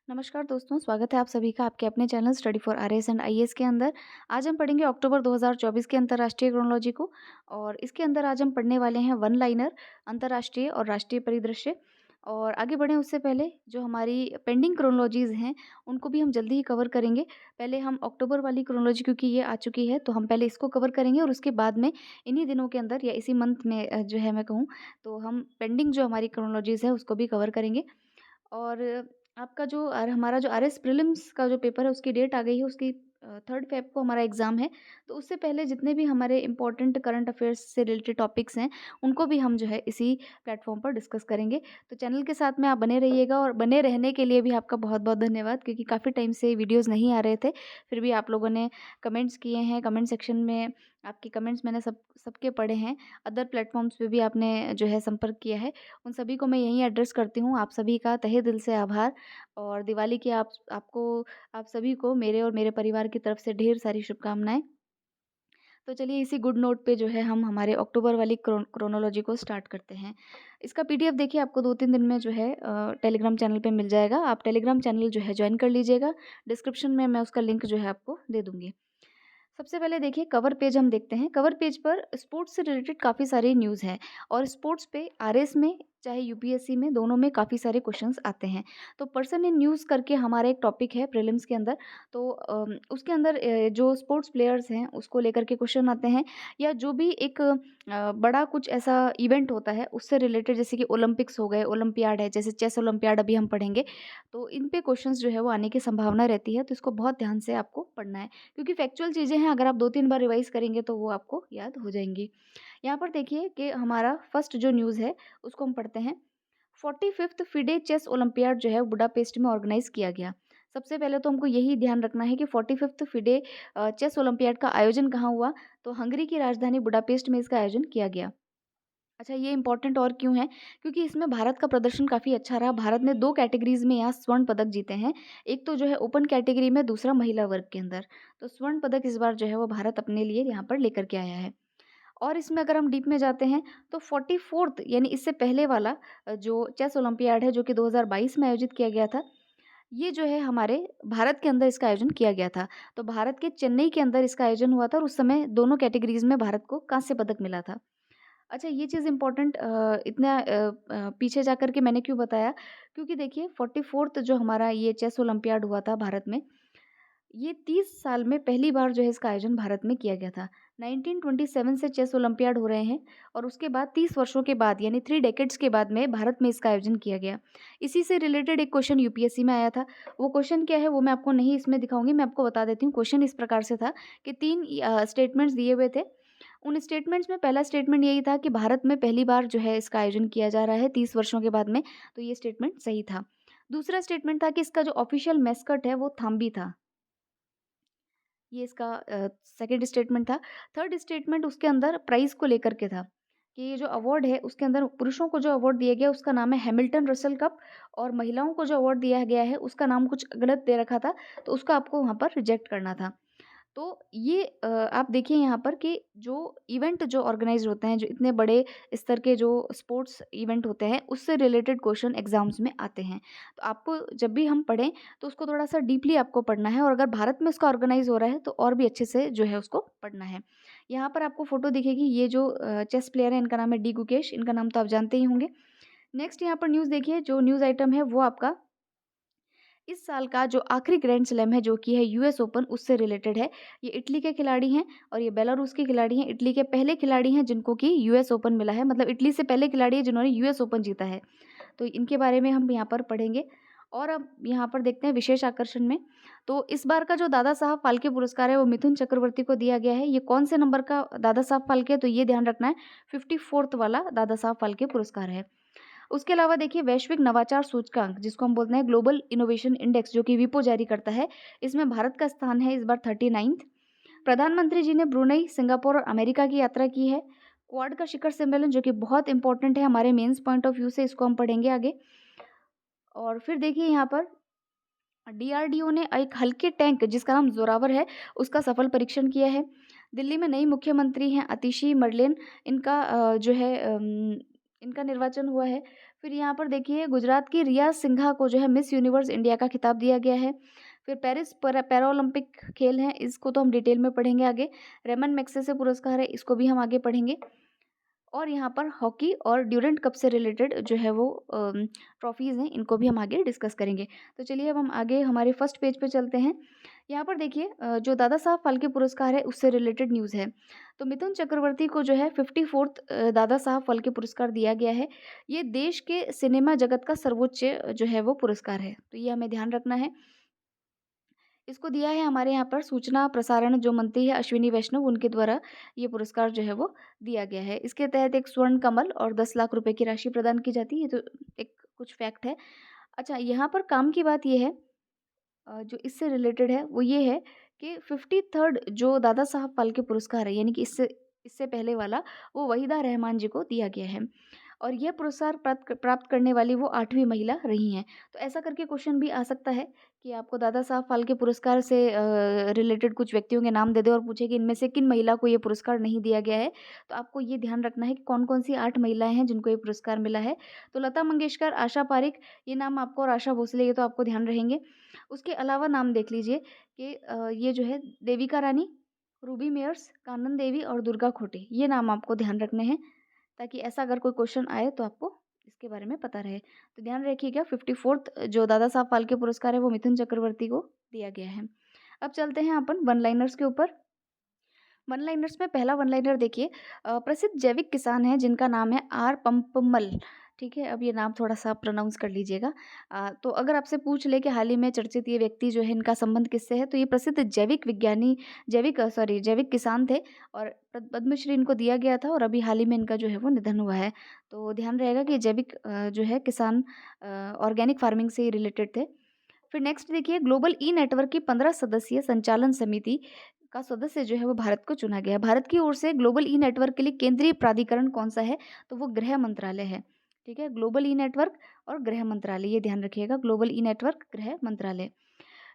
नमस्कार दोस्तों, स्वागत है आप सभी का आपके अपने channel study for RS and IAS के अंदर। आज हम पढ़ेंगे अक्टूबर 2024 के अंतर्राष्ट्रीय क्रोनोलॉजी को। और इसके अंदर आज हम पढ़ने वाले हैं वन लाइनर, अंतर्राष्ट्रीय और राष्ट्रीय परिदृश्य। और आगे बढ़ें उससे पहले जो हमारी पेंडिंग क्रोनोलॉजीज़ हैं, उनको भी हम जल्दी ही कवर करेंगे। पहले हम अक्टूबर वाली क्रोनोलॉजी, क्योंकि ये आ चुकी है, तो हम पहले इसको कवर करेंगे और उसके बाद में इन्हीं दिनों के अंदर या इसी मंथ में जो है मैं कहूँ, तो हम पेंडिंग जो हमारी क्रोनोलॉजीज़ है उसको भी कवर करेंगे। और आपका जो हमारा जो आरएस प्रीलिम्स का जो पेपर है उसकी डेट आ गई है, उसकी 3 फ़ेब को हमारा एग्ज़ाम है। तो उससे पहले जितने भी हमारे इम्पोर्टेंट करंट अफ़ेयर्स से रिलेटेड टॉपिक्स हैं, उनको भी हम जो है इसी प्लेटफ़ॉर्म पर डिस्कस करेंगे। तो चैनल के साथ में आप बने रहिएगा, और बने रहने के लिए भी आपका बहुत-बहुत धन्यवाद, क्योंकि काफ़ी टाइम से वीडियोज़ नहीं आ रहे थे। फिर भी आप लोगों ने कमेंट्स किए हैं, कमेंट सेक्शन में आपके कमेंट्स मैंने सबके पढ़े हैं। अदर प्लेटफ़ॉर्म्स पे भी आपने जो है संपर्क किया है। उन सभी को मैं यहीं एड्रेस करती हूँ। आप सभी का तहे दिल से आभार। और दिवाली की आप सभी को मेरे और मेरे परिवार की तरफ से ढेर सारी शुभकामनाएँ। तो चलिए इसी गुड नोट पे जो है हम हमारे अक्टूबर वाली क्रोनोलॉजी को स्टार्ट करते हैं। इसका पीडीएफ देखिए आपको 2-3 दिन में जो है टेलीग्राम चैनल पे मिल जाएगा। आप टेलीग्राम चैनल जो है जॉइन कर लीजिएगा। डिस्क्रिप्शन में मैं उसका लिंक जो है आपको दे दूँगी। सबसे पहले देखिए कवर पेज हम देखते हैं। कवर पेज पर स्पोर्ट्स से रिलेटेड काफ़ी सारी न्यूज़ हैं, और स्पोर्ट्स पे आरएस में चाहे यूपीएससी में, दोनों में काफ़ी सारे क्वेश्चंस आते हैं। तो पर्सन इन न्यूज़ करके हमारा एक टॉपिक है प्रीलिम्स के अंदर। तो उसके अंदर जो स्पोर्ट्स प्लेयर्स हैं उसको लेकर के क्वेश्चन आते हैं, या जो भी एक बड़ा कुछ ऐसा इवेंट होता है उससे रिलेटेड, जैसे कि ओलंपिक्स हो गए, ओलंपियाड है, जैसे चेस ओलंपियाड अभी हम पढ़ेंगे। तो इन पे क्वेश्चंस जो है वो आने की संभावना रहती है, तो इसको बहुत ध्यान से आपको पढ़ना है, क्योंकि फैक्चुअल चीज़ें हैं, अगर आप 2-3 बार रिवाइज़ करेंगे तो वो आपको याद हो जाएँगी। यहाँ पर देखिए कि हमारा फर्स्ट जो न्यूज़ है उसको हम पढ़ते हैं। 45th फिडे चेस ओलंपियाड जो है बुडापेस्ट में ऑर्गेनाइज़ किया गया। सबसे पहले तो हमको यही ध्यान रखना है कि 45th फिडे चेस ओलंपियाड का आयोजन कहाँ हुआ? तो हंगरी की राजधानी बुडापेस्ट में इसका आयोजन किया गया। अच्छा, ये इम्पोर्टेंट और क्यों है? क्योंकि इसमें भारत का प्रदर्शन काफ़ी अच्छा रहा। भारत ने 2 कैटेगरीज़ में यहाँ स्वर्ण पदक जीते हैं। एक तो जो है ओपन कैटेगरी में, दूसरा महिला वर्ग के अंदर। तो स्वर्ण पदक इस बार जो है वो भारत अपने लिए यहाँ पर लेकर के आया है। और इसमें अगर हम डीप में जाते हैं तो 44th यानी इससे पहले वाला जो चेस ओलंपियाड है, जो कि 2022 में आयोजित किया गया था, ये जो है हमारे भारत के अंदर इसका आयोजन किया गया था। तो भारत के चेन्नई के अंदर इसका आयोजन हुआ था, और उस समय दोनों कैटेगरीज़ में भारत को कांस्य पदक मिला था। अच्छा, ये चीज़ इम्पोर्टेंट इतना पीछे जाकर के मैंने क्यों बताया? क्योंकि देखिए 44th जो हमारा ये चेस ओलंपियाड हुआ था भारत में, ये 30 साल में पहली बार जो है इसका आयोजन भारत में किया गया था। 1927 से चेस ओलंपियाड हो रहे हैं, और उसके बाद 30 वर्षों के बाद यानी 3 डेकेड्स के बाद में भारत में इसका आयोजन किया गया। इसी से रिलेटेड एक क्वेश्चन यूपीएससी में आया था। वो क्वेश्चन क्या है वो मैं आपको नहीं इसमें दिखाऊँगी, मैं आपको बता देती हूँ। क्वेश्चन इस प्रकार से था कि 3 स्टेटमेंट्स दिए हुए थे। उन स्टेटमेंट्स में पहला स्टेटमेंट यही था कि भारत में पहली बार जो है इसका आयोजन किया जा रहा है 30 वर्षों के बाद में, तो ये स्टेटमेंट सही था। दूसरा स्टेटमेंट था कि इसका जो ऑफ़िशियल मैस्कट है वो थाम्बी था। ये इसका सेकंड स्टेटमेंट था। थर्ड स्टेटमेंट उसके अंदर प्राइज़ को लेकर के था, कि ये जो अवार्ड है उसके अंदर पुरुषों को जो अवार्ड दिया गया उसका नाम है हैमिल्टन रसल कप, और महिलाओं को जो अवार्ड दिया गया है उसका नाम कुछ गलत दे रखा था, तो उसका आपको वहाँ पर रिजेक्ट करना था। तो ये आप देखिए यहाँ पर कि जो इवेंट जो ऑर्गेनाइज़ होते हैं, जो इतने बड़े स्तर के जो स्पोर्ट्स इवेंट होते हैं, उससे रिलेटेड क्वेश्चन एग्ज़ाम्स में आते हैं। तो आपको जब भी हम पढ़ें तो उसको थोड़ा-सा डीपली आपको पढ़ना है, और अगर भारत में उसका ऑर्गेनाइज़ हो रहा है तो और भी अच्छे से जो है उसको पढ़ना है। यहाँ पर आपको फ़ोटो दिखेगी, ये जो चेस प्लेयर है इनका नाम है डी गुकेश, इनका नाम तो आप जानते ही होंगे। नेक्स्ट यहाँ पर न्यूज़ देखिए, जो न्यूज़ आइटम है वो आपका इस साल का जो आखिरी ग्रैंड स्लैम है, जो कि है यूएस ओपन, उससे रिलेटेड है। ये इटली के खिलाड़ी हैं और ये बेलारूस के खिलाड़ी हैं। इटली के पहले खिलाड़ी हैं जिनको कि यूएस ओपन मिला है, मतलब इटली से पहले खिलाड़ी हैं जिन्होंने यूएस ओपन जीता है। तो इनके बारे में हम यहाँ पर पढ़ेंगे। और अब यहाँ पर देखते हैं विशेष आकर्षण में। तो इस बार का जो दादा साहब फाल्के पुरस्कार है वो मिथुन चक्रवर्ती को दिया गया है। ये कौन से नंबर का दादा साहब फाल्के, तो ये ध्यान रखना है, 54th वाला दादा साहब फाल्के पुरस्कार है। उसके अलावा देखिए वैश्विक नवाचार सूचकांक, जिसको हम बोलते हैं ग्लोबल इनोवेशन इंडेक्स, जो कि विपो जारी करता है, इसमें भारत का स्थान है इस बार 39th। प्रधानमंत्री जी ने ब्रुनई, सिंगापुर और अमेरिका की यात्रा की है। क्वाड का शिखर सम्मेलन, जो कि बहुत इंपॉर्टेंट है हमारे मेंस पॉइंट ऑफ व्यू से, इसको हम पढ़ेंगे आगे। और फिर देखिए यहाँ पर डीआरडीओ ने एक हल्के टैंक जिसका नाम जोरावर है, उसका सफल परीक्षण किया है। दिल्ली में नई मुख्यमंत्री हैं अतिशी मरलेन, इनका जो है इनका निर्वाचन हुआ है। फिर यहाँ पर देखिए गुजरात की रिया सिंघा को जो है मिस यूनिवर्स इंडिया का खिताब दिया गया है। फिर पेरिस पैरालंपिक खेल हैं, इसको तो हम डिटेल में पढ़ेंगे आगे। रेमन मैग्सेसे पुरस्कार है, इसको भी हम आगे पढ़ेंगे। और यहाँ पर हॉकी और ड्यूरेंट कप से रिलेटेड जो है वो ट्रॉफीज़ हैं, इनको भी हम आगे डिस्कस करेंगे। तो चलिए अब हम आगे हमारे फर्स्ट पेज पे चलते हैं। यहाँ पर देखिए जो दादा साहब फाल्के पुरस्कार है उससे रिलेटेड न्यूज़ है। तो मिथुन चक्रवर्ती को जो है 54th दादा साहब फाल्के पुरस्कार दिया गया है। ये देश के सिनेमा जगत का सर्वोच्च जो है वो पुरस्कार है, तो ये हमें ध्यान रखना है। इसको दिया है हमारे यहाँ पर सूचना प्रसारण जो मंत्री है अश्विनी वैष्णव, उनके द्वारा ये पुरस्कार जो है वो दिया गया है। इसके तहत एक स्वर्ण कमल और 10 लाख रुपए की राशि प्रदान की जाती है। ये तो एक कुछ फैक्ट है। अच्छा, यहाँ पर काम की बात ये है जो इससे रिलेटेड है वो ये है कि 53rd जो दादा साहब फाल्के पुरस्कार है, यानी कि इससे इससे पहले वाला, वो वहीदा रहमान जी को दिया गया है। और यह पुरस्कार प्राप्त करने वाली वो 8वीं महिला रही हैं। तो ऐसा करके क्वेश्चन भी आ सकता है कि आपको दादा साहब फाल्के पुरस्कार से रिलेटेड कुछ व्यक्तियों के नाम दे दे और पूछे कि इनमें से किन महिला को ये पुरस्कार नहीं दिया गया है। तो आपको ये ध्यान रखना है कि कौन-कौन सी 8 महिलाएँ हैं जिनको ये पुरस्कार मिला है। तो लता मंगेशकर, आशा पारेख, ये नाम आपको, और आशा भोसले, ये तो आपको ध्यान रहेंगे। उसके अलावा नाम देख लीजिए कि ये जो है देविका रानी, रूबी मेयर्स, कानन देवी और दुर्गा खोटे, ये नाम आपको ध्यान रखने हैं, ताकि ऐसा अगर कोई क्वेश्चन आए तो आपको इसके बारे में पता रहे। तो ध्यान रखिएगा 54th जो दादा साहब फाल्के पुरस्कार है वो मिथुन चक्रवर्ती को दिया गया है। अब चलते हैं अपन वन लाइनर्स के ऊपर। वन लाइनर्स में पहला वन लाइनर देखिए, प्रसिद्ध जैविक किसान है जिनका नाम है आर पंपमल। ठीक है, अब ये नाम थोड़ा सा प्रोनाउंस कर लीजिएगा। तो अगर आपसे पूछ ले कि हाल ही में चर्चित ये व्यक्ति जो है इनका संबंध किससे है, तो ये प्रसिद्ध जैविक विज्ञानी, जैविक किसान थे और पद्मश्री इनको दिया गया था, और अभी हाल ही में इनका जो है वो निधन हुआ है। तो ध्यान रहेगा कि जैविक जो है किसान ऑर्गेनिक फार्मिंग से रिलेटेड थे। फिर नेक्स्ट देखिए, ग्लोबल ई नेटवर्क की 15 सदस्यीय संचालन समिति का सदस्य जो है वो भारत को चुना गया है। भारत की ओर से ग्लोबल ई नेटवर्क के लिए केंद्रीय प्राधिकरण कौन सा है, तो वो गृह मंत्रालय है। ठीक है, ग्लोबल ई नेटवर्क और गृह मंत्रालय, ये ध्यान रखिएगा, ग्लोबल ई नेटवर्क, गृह मंत्रालय।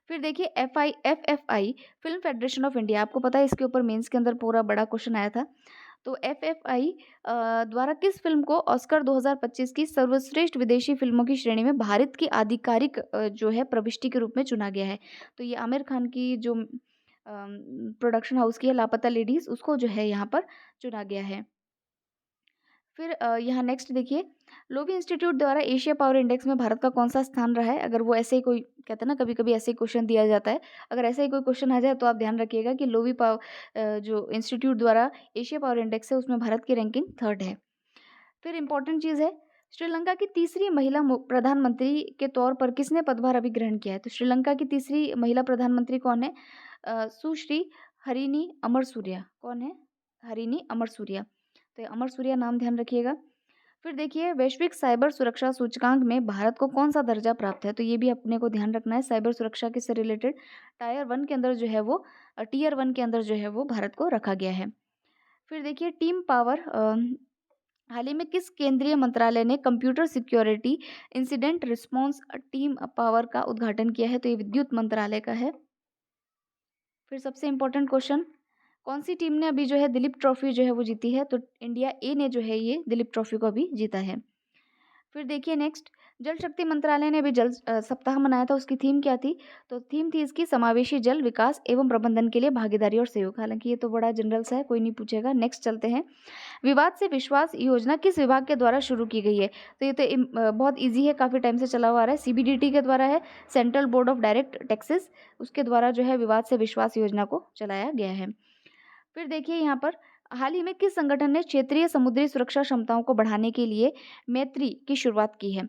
फिर देखिए F F I film federation of India, आपको पता है इसके ऊपर मेंस के अंदर पूरा बड़ा क्वेश्चन आया था। तो एफएफआई द्वारा किस फिल्म को ऑस्कर 2025 की सर्वश्रेष्ठ विदेशी फिल्मों की श्रेणी में भारत की आधिकारिक जो है प्रविष्टि के रूप में चुना गया है। तो ये आमिर खान की जो प्रोडक्शन हाउस की है लापता लेडीज, उसको जो है यहाँ पर चुना गया है। फिर यहाँ नेक्स्ट देखिए, लोवी इंस्टीट्यूट द्वारा एशिया पावर इंडेक्स में भारत का कौन सा स्थान रहा है। अगर वो ऐसे ही कोई कहते हैं ना, कभी कभी ऐसे ही क्वेश्चन दिया जाता है, अगर ऐसा ही कोई क्वेश्चन आ जाए तो आप ध्यान रखिएगा कि लोवी पावर जो इंस्टीट्यूट द्वारा एशिया पावर इंडेक्स है उसमें भारत की रैंकिंग 3rd है। फिर इंपॉर्टेंट चीज़ है, श्रीलंका की तीसरी महिला प्रधानमंत्री के तौर पर किसने पदभार अभी ग्रहण किया है। तो श्रीलंका की तीसरी महिला प्रधानमंत्री कौन है, सुश्री हरिनी अमरसूरिया। कौन है, हरिनी अमरसूरिया। तो ये अमरसूरिया नाम ध्यान रखिएगा। फिर देखिए, वैश्विक साइबर सुरक्षा सूचकांक में भारत को कौन सा दर्जा प्राप्त है, तो ये भी अपने को ध्यान रखना है। साइबर सुरक्षा के से रिलेटेड टायर 1 के अंदर जो है वो टियर 1 के अंदर जो है वो भारत को रखा गया है। फिर देखिए, टीम पावर, हाल ही में किस केंद्रीय मंत्रालय ने computer security incident response team power का उद्घाटन किया है, तो ये विद्युत मंत्रालय का है। फिर सबसे इम्पोर्टेंट क्वेश्चन, कौन सी टीम ने अभी जो है दिलीप ट्रॉफी जो है वो जीती है, तो इंडिया ए ने जो है ये दिलीप ट्रॉफी को अभी जीता है। फिर देखिए नेक्स्ट, जल शक्ति मंत्रालय ने अभी जल सप्ताह मनाया था, उसकी थीम क्या थी, तो थीम थी इसकी समावेशी जल विकास एवं प्रबंधन के लिए भागीदारी और सहयोग। हालांकि ये तो बड़ा जनरल सा है, कोई नहीं पूछेगा। नेक्स्ट चलते हैं, विवाद से विश्वास योजना किस विभाग के द्वारा शुरू की गई है, तो ये तो बहुत ईजी है, काफ़ी टाइम से चला हुआ आ रहा है, सीबीडीटी के द्वारा है, central board of direct taxes, उसके द्वारा जो है विवाद से विश्वास योजना को चलाया गया है। फिर देखिए यहाँ पर, हाल ही में किस संगठन ने क्षेत्रीय समुद्री सुरक्षा क्षमताओं को बढ़ाने के लिए मैत्री की शुरुआत की है,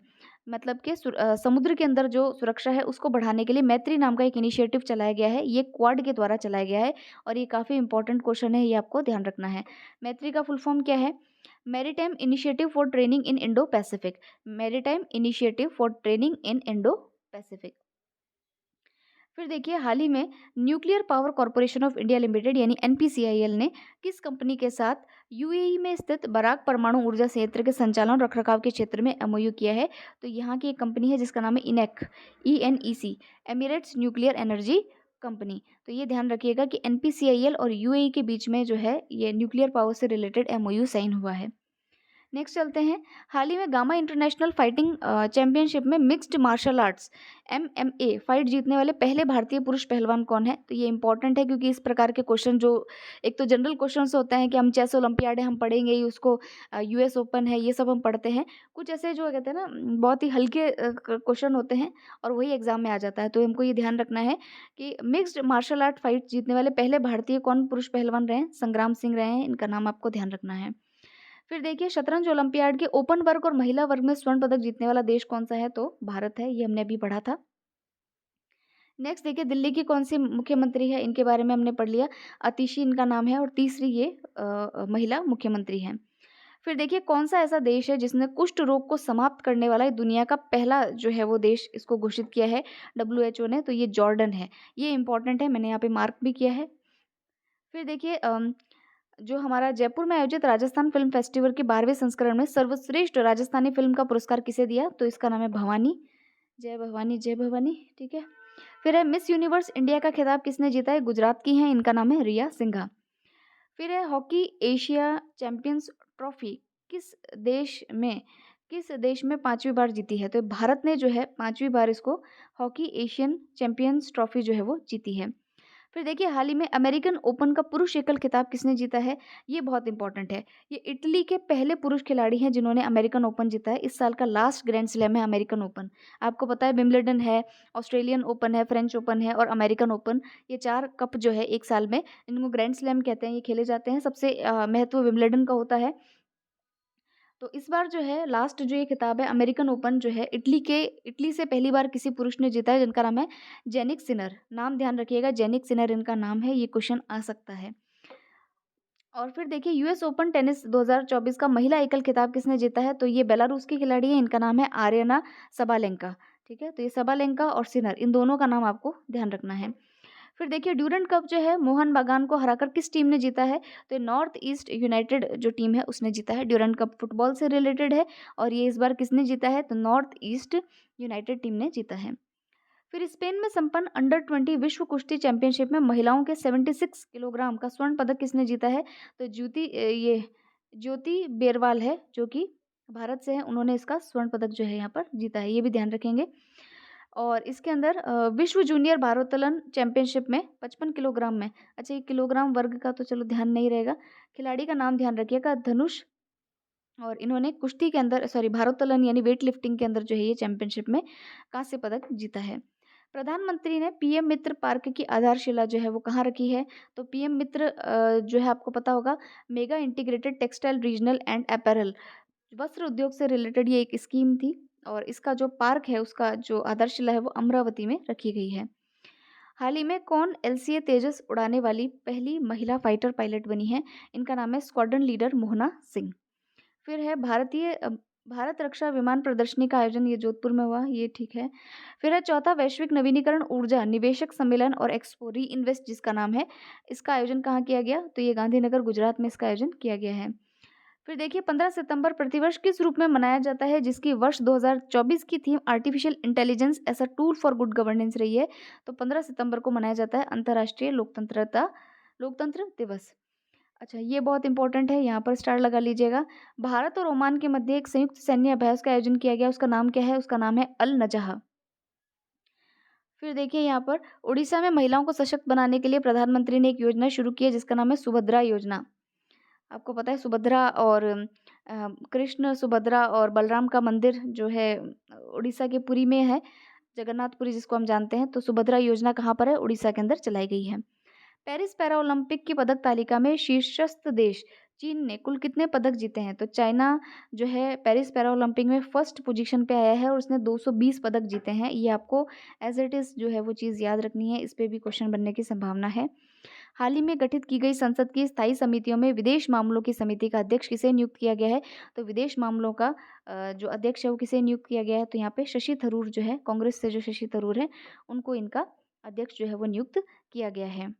मतलब कि समुद्र के अंदर जो सुरक्षा है उसको बढ़ाने के लिए मैत्री नाम का एक इनिशिएटिव चलाया गया है। ये क्वाड के द्वारा चलाया गया है और ये काफ़ी इंपॉर्टेंट क्वेश्चन है, ये आपको ध्यान रखना है। मैत्री का फुल फॉर्म क्या है, maritime initiative for training in Indo Pacific, maritime initiative for training in Indo Pacific. फिर देखिए, हाल ही में nuclear power corporation of India limited यानी एनपीसीआईएल ने किस कंपनी के साथ यूएई में स्थित बराक परमाणु ऊर्जा संयंत्र के संचालन और रखरखाव के क्षेत्र में एमओयू किया है। तो यहाँ की एक कंपनी है जिसका नाम है इनेक, ENEC, Emirates nuclear energy company. तो ये ध्यान रखिएगा कि एनपीसीआईएल और यूएई के बीच में जो है ये न्यूक्लियर पावर से रिलेटेड एमओयू साइन हुआ है। नेक्स्ट चलते हैं। हाल ही में गामा इंटरनेशनल फाइटिंग चैंपियनशिप में mixed martial arts MMA fight जीतने वाले पहले भारतीय पुरुष पहलवान कौन है? तो ये इंपॉर्टेंट है क्योंकि इस प्रकार के क्वेश्चन जो एक तो जनरल क्वेश्चंस होते हैं कि हम चेस ओलंपियाड है हम पढ़ेंगे ही उसको, यूएस ओपन है ये सब हम पढ़ते हैं। कुछ ऐसे जो कहते हैं ना बहुत ही हल्के क्वेश्चन होते हैं और वही एग्जाम में आ जाता है। तो हमको ये ध्यान रखना है कि मिक्स्ड मार्शल आर्ट फाइट जीतने वाले पहले भारतीय कौन पुरुष पहलवान रहे हैं? संग्राम सिंह रहे हैं। इनका नाम आपको ध्यान रखना है। फिर देखिए शतरंज ओलंपियाड के ओपन वर्ग और महिला वर्ग में स्वर्ण पदक जीतने वाला देश कौन सा है? तो भारत है। ये हमने अभी पढ़ा था। नेक्स्ट देखिए दिल्ली की कौन सी मुख्यमंत्री है? इनके बारे में हमने पढ़ लिया। अतिशी इनका नाम है और तीसरी ये महिला मुख्यमंत्री हैं। फिर देखिए कौन सा ऐसा देश है जिसने कुष्ठ रोग को समाप्त करने वाला दुनिया का पहला जो है वो देश इसको घोषित किया है डब्ल्यूएचओ ने? तो ये जॉर्डन है। ये इंपॉर्टेंट है, मैंने यहाँ पे मार्क भी किया है। फिर देखिए जो हमारा जयपुर में आयोजित राजस्थान फिल्म फेस्टिवल के 12वें संस्करण में सर्वश्रेष्ठ राजस्थानी फिल्म का पुरस्कार किसे दिया? तो इसका नाम है भवानी। जय भवानी जय भवानी। ठीक है। फिर है मिस यूनिवर्स इंडिया का खिताब किसने जीता है? गुजरात की हैं, इनका नाम है रिया सिंघा। फिर है हॉकी एशिया चैंपियंस ट्रॉफी किस देश में 5वीं बार जीती है? तो भारत ने जो है 5वीं बार इसको हॉकी एशियन चैंपियंस ट्रॉफी जो है वो जीती है। फिर देखिए हाल ही में अमेरिकन ओपन का पुरुष एकल खिताब किसने जीता है? ये बहुत इंपॉर्टेंट है। ये इटली के पहले पुरुष खिलाड़ी हैं जिन्होंने अमेरिकन ओपन जीता है। इस साल का लास्ट ग्रैंड स्लैम है अमेरिकन ओपन। आपको पता है विंबलडन है, ऑस्ट्रेलियन ओपन है, फ्रेंच ओपन है और अमेरिकन ओपन। ये 4 कप जो है एक साल में, इनको ग्रैंड स्लैम कहते हैं। ये खेले जाते हैं। सबसे महत्व विंबलडन का होता है। तो इस बार जो है लास्ट जो ये खिताब है अमेरिकन ओपन जो है इटली से पहली बार किसी पुरुष ने जीता है जिनका नाम है जेनिक सिनर। नाम ध्यान रखिएगा, जेनिक सिनर इनका नाम है। ये क्वेश्चन आ सकता है। और फिर देखिए यूएस ओपन टेनिस 2024 का महिला एकल खिताब किसने जीता है? तो ये बेलारूस की खिलाड़ी है, इनका नाम है आर्यना सबालेंका। ठीक है। तो ये सबालेंका और सिनर इन दोनों का नाम आपको ध्यान रखना है। फिर देखिए ड्यूरेंट कप जो है मोहन बागान को हराकर किस टीम ने जीता है? तो नॉर्थ ईस्ट यूनाइटेड जो टीम है उसने जीता है। ड्यूरेंट कप फुटबॉल से रिलेटेड है और ये इस बार किसने जीता है? तो नॉर्थ ईस्ट यूनाइटेड टीम ने जीता है। फिर स्पेन में संपन्न अंडर 20 विश्व कुश्ती चैंपियनशिप में महिलाओं के 76 किलोग्राम का स्वर्ण पदक किसने जीता है? तो ज्योति बेरवाल है जो कि भारत से है। उन्होंने इसका स्वर्ण पदक जो है यहाँ पर जीता है। ये भी ध्यान रखेंगे। और इसके अंदर विश्व जूनियर भारोत्तोलन चैंपियनशिप में 55 किलोग्राम में, अच्छा ये किलोग्राम वर्ग का तो चलो ध्यान नहीं रहेगा, खिलाड़ी का नाम ध्यान रखिएगा धनुष। और इन्होंने कुश्ती के अंदर भारोत्तोलन यानी वेट लिफ्टिंग के अंदर जो है ये चैंपियनशिप में कांस्य पदक जीता है। प्रधानमंत्री ने पीएम मित्र पार्क की आधारशिला जो है वो कहाँ रखी है? तो पीएम मित्र जो है आपको पता होगा mega integrated textile regional and apparel वस्त्र उद्योग से रिलेटेड ये एक स्कीम थी और इसका जो पार्क है उसका जो आधारशिला है वो अमरावती में रखी गई है। हाल ही में कौन एलसीए तेजस उड़ाने वाली पहली महिला फाइटर पायलट बनी है? इनका नाम है स्क्वाड्रन लीडर मोहना सिंह। फिर है भारत रक्षा विमान प्रदर्शनी का आयोजन ये जोधपुर में हुआ, ये ठीक है। फिर है चौथा वैश्विक नवीनीकरण ऊर्जा निवेशक सम्मेलन और एक्सपो री इन्वेस्ट जिसका नाम है, इसका आयोजन कहाँ किया गया? तो ये गांधीनगर गुजरात में इसका आयोजन किया गया है। फिर देखिए 15 सितंबर प्रतिवर्ष किस रूप में मनाया जाता है जिसकी वर्ष 2024 की theme artificial intelligence as a tool for good governance रही है? तो 15 सितंबर को मनाया जाता है अंतर्राष्ट्रीय लोकतंत्र दिवस। अच्छा ये बहुत इंपॉर्टेंट है, यहाँ पर स्टार लगा लीजिएगा। भारत और ओमान के मध्य एक संयुक्त सैन्य अभ्यास का आयोजन किया गया, उसका नाम क्या है? उसका नाम है अल नजह। फिर देखिए यहाँ पर उड़ीसा में महिलाओं को सशक्त बनाने के लिए प्रधानमंत्री ने एक योजना शुरू की है जिसका नाम है सुभद्रा योजना। आपको पता है सुभद्रा और कृष्ण सुभद्रा और बलराम का मंदिर जो है उड़ीसा के पुरी में है, जगन्नाथपुरी जिसको हम जानते हैं। तो सुभद्रा योजना कहाँ पर है? उड़ीसा के अंदर चलाई गई है। पेरिस पैरा ओलंपिक की पदक तालिका में शीर्षस्थ देश चीन ने कुल कितने पदक जीते हैं? तो चाइना जो है पेरिस पैरा ओलंपिक में फर्स्ट पोजीशन पे आया है और उसने 220 पदक जीते हैं। ये आपको एज इट इज़ जो है वो चीज़ याद रखनी है, इस पे भी क्वेश्चन बनने की संभावना है। हाल ही में गठित की गई संसद की स्थायी समितियों में विदेश मामलों की समिति का अध्यक्ष किसे नियुक्त किया गया है? तो विदेश मामलों का जो अध्यक्ष है वो किसे नियुक्त किया गया है? तो यहाँ पे शशि थरूर जो है, कांग्रेस से जो शशि थरूर है उनको इनका अध्यक्ष जो है वो नियुक्त किया गया है।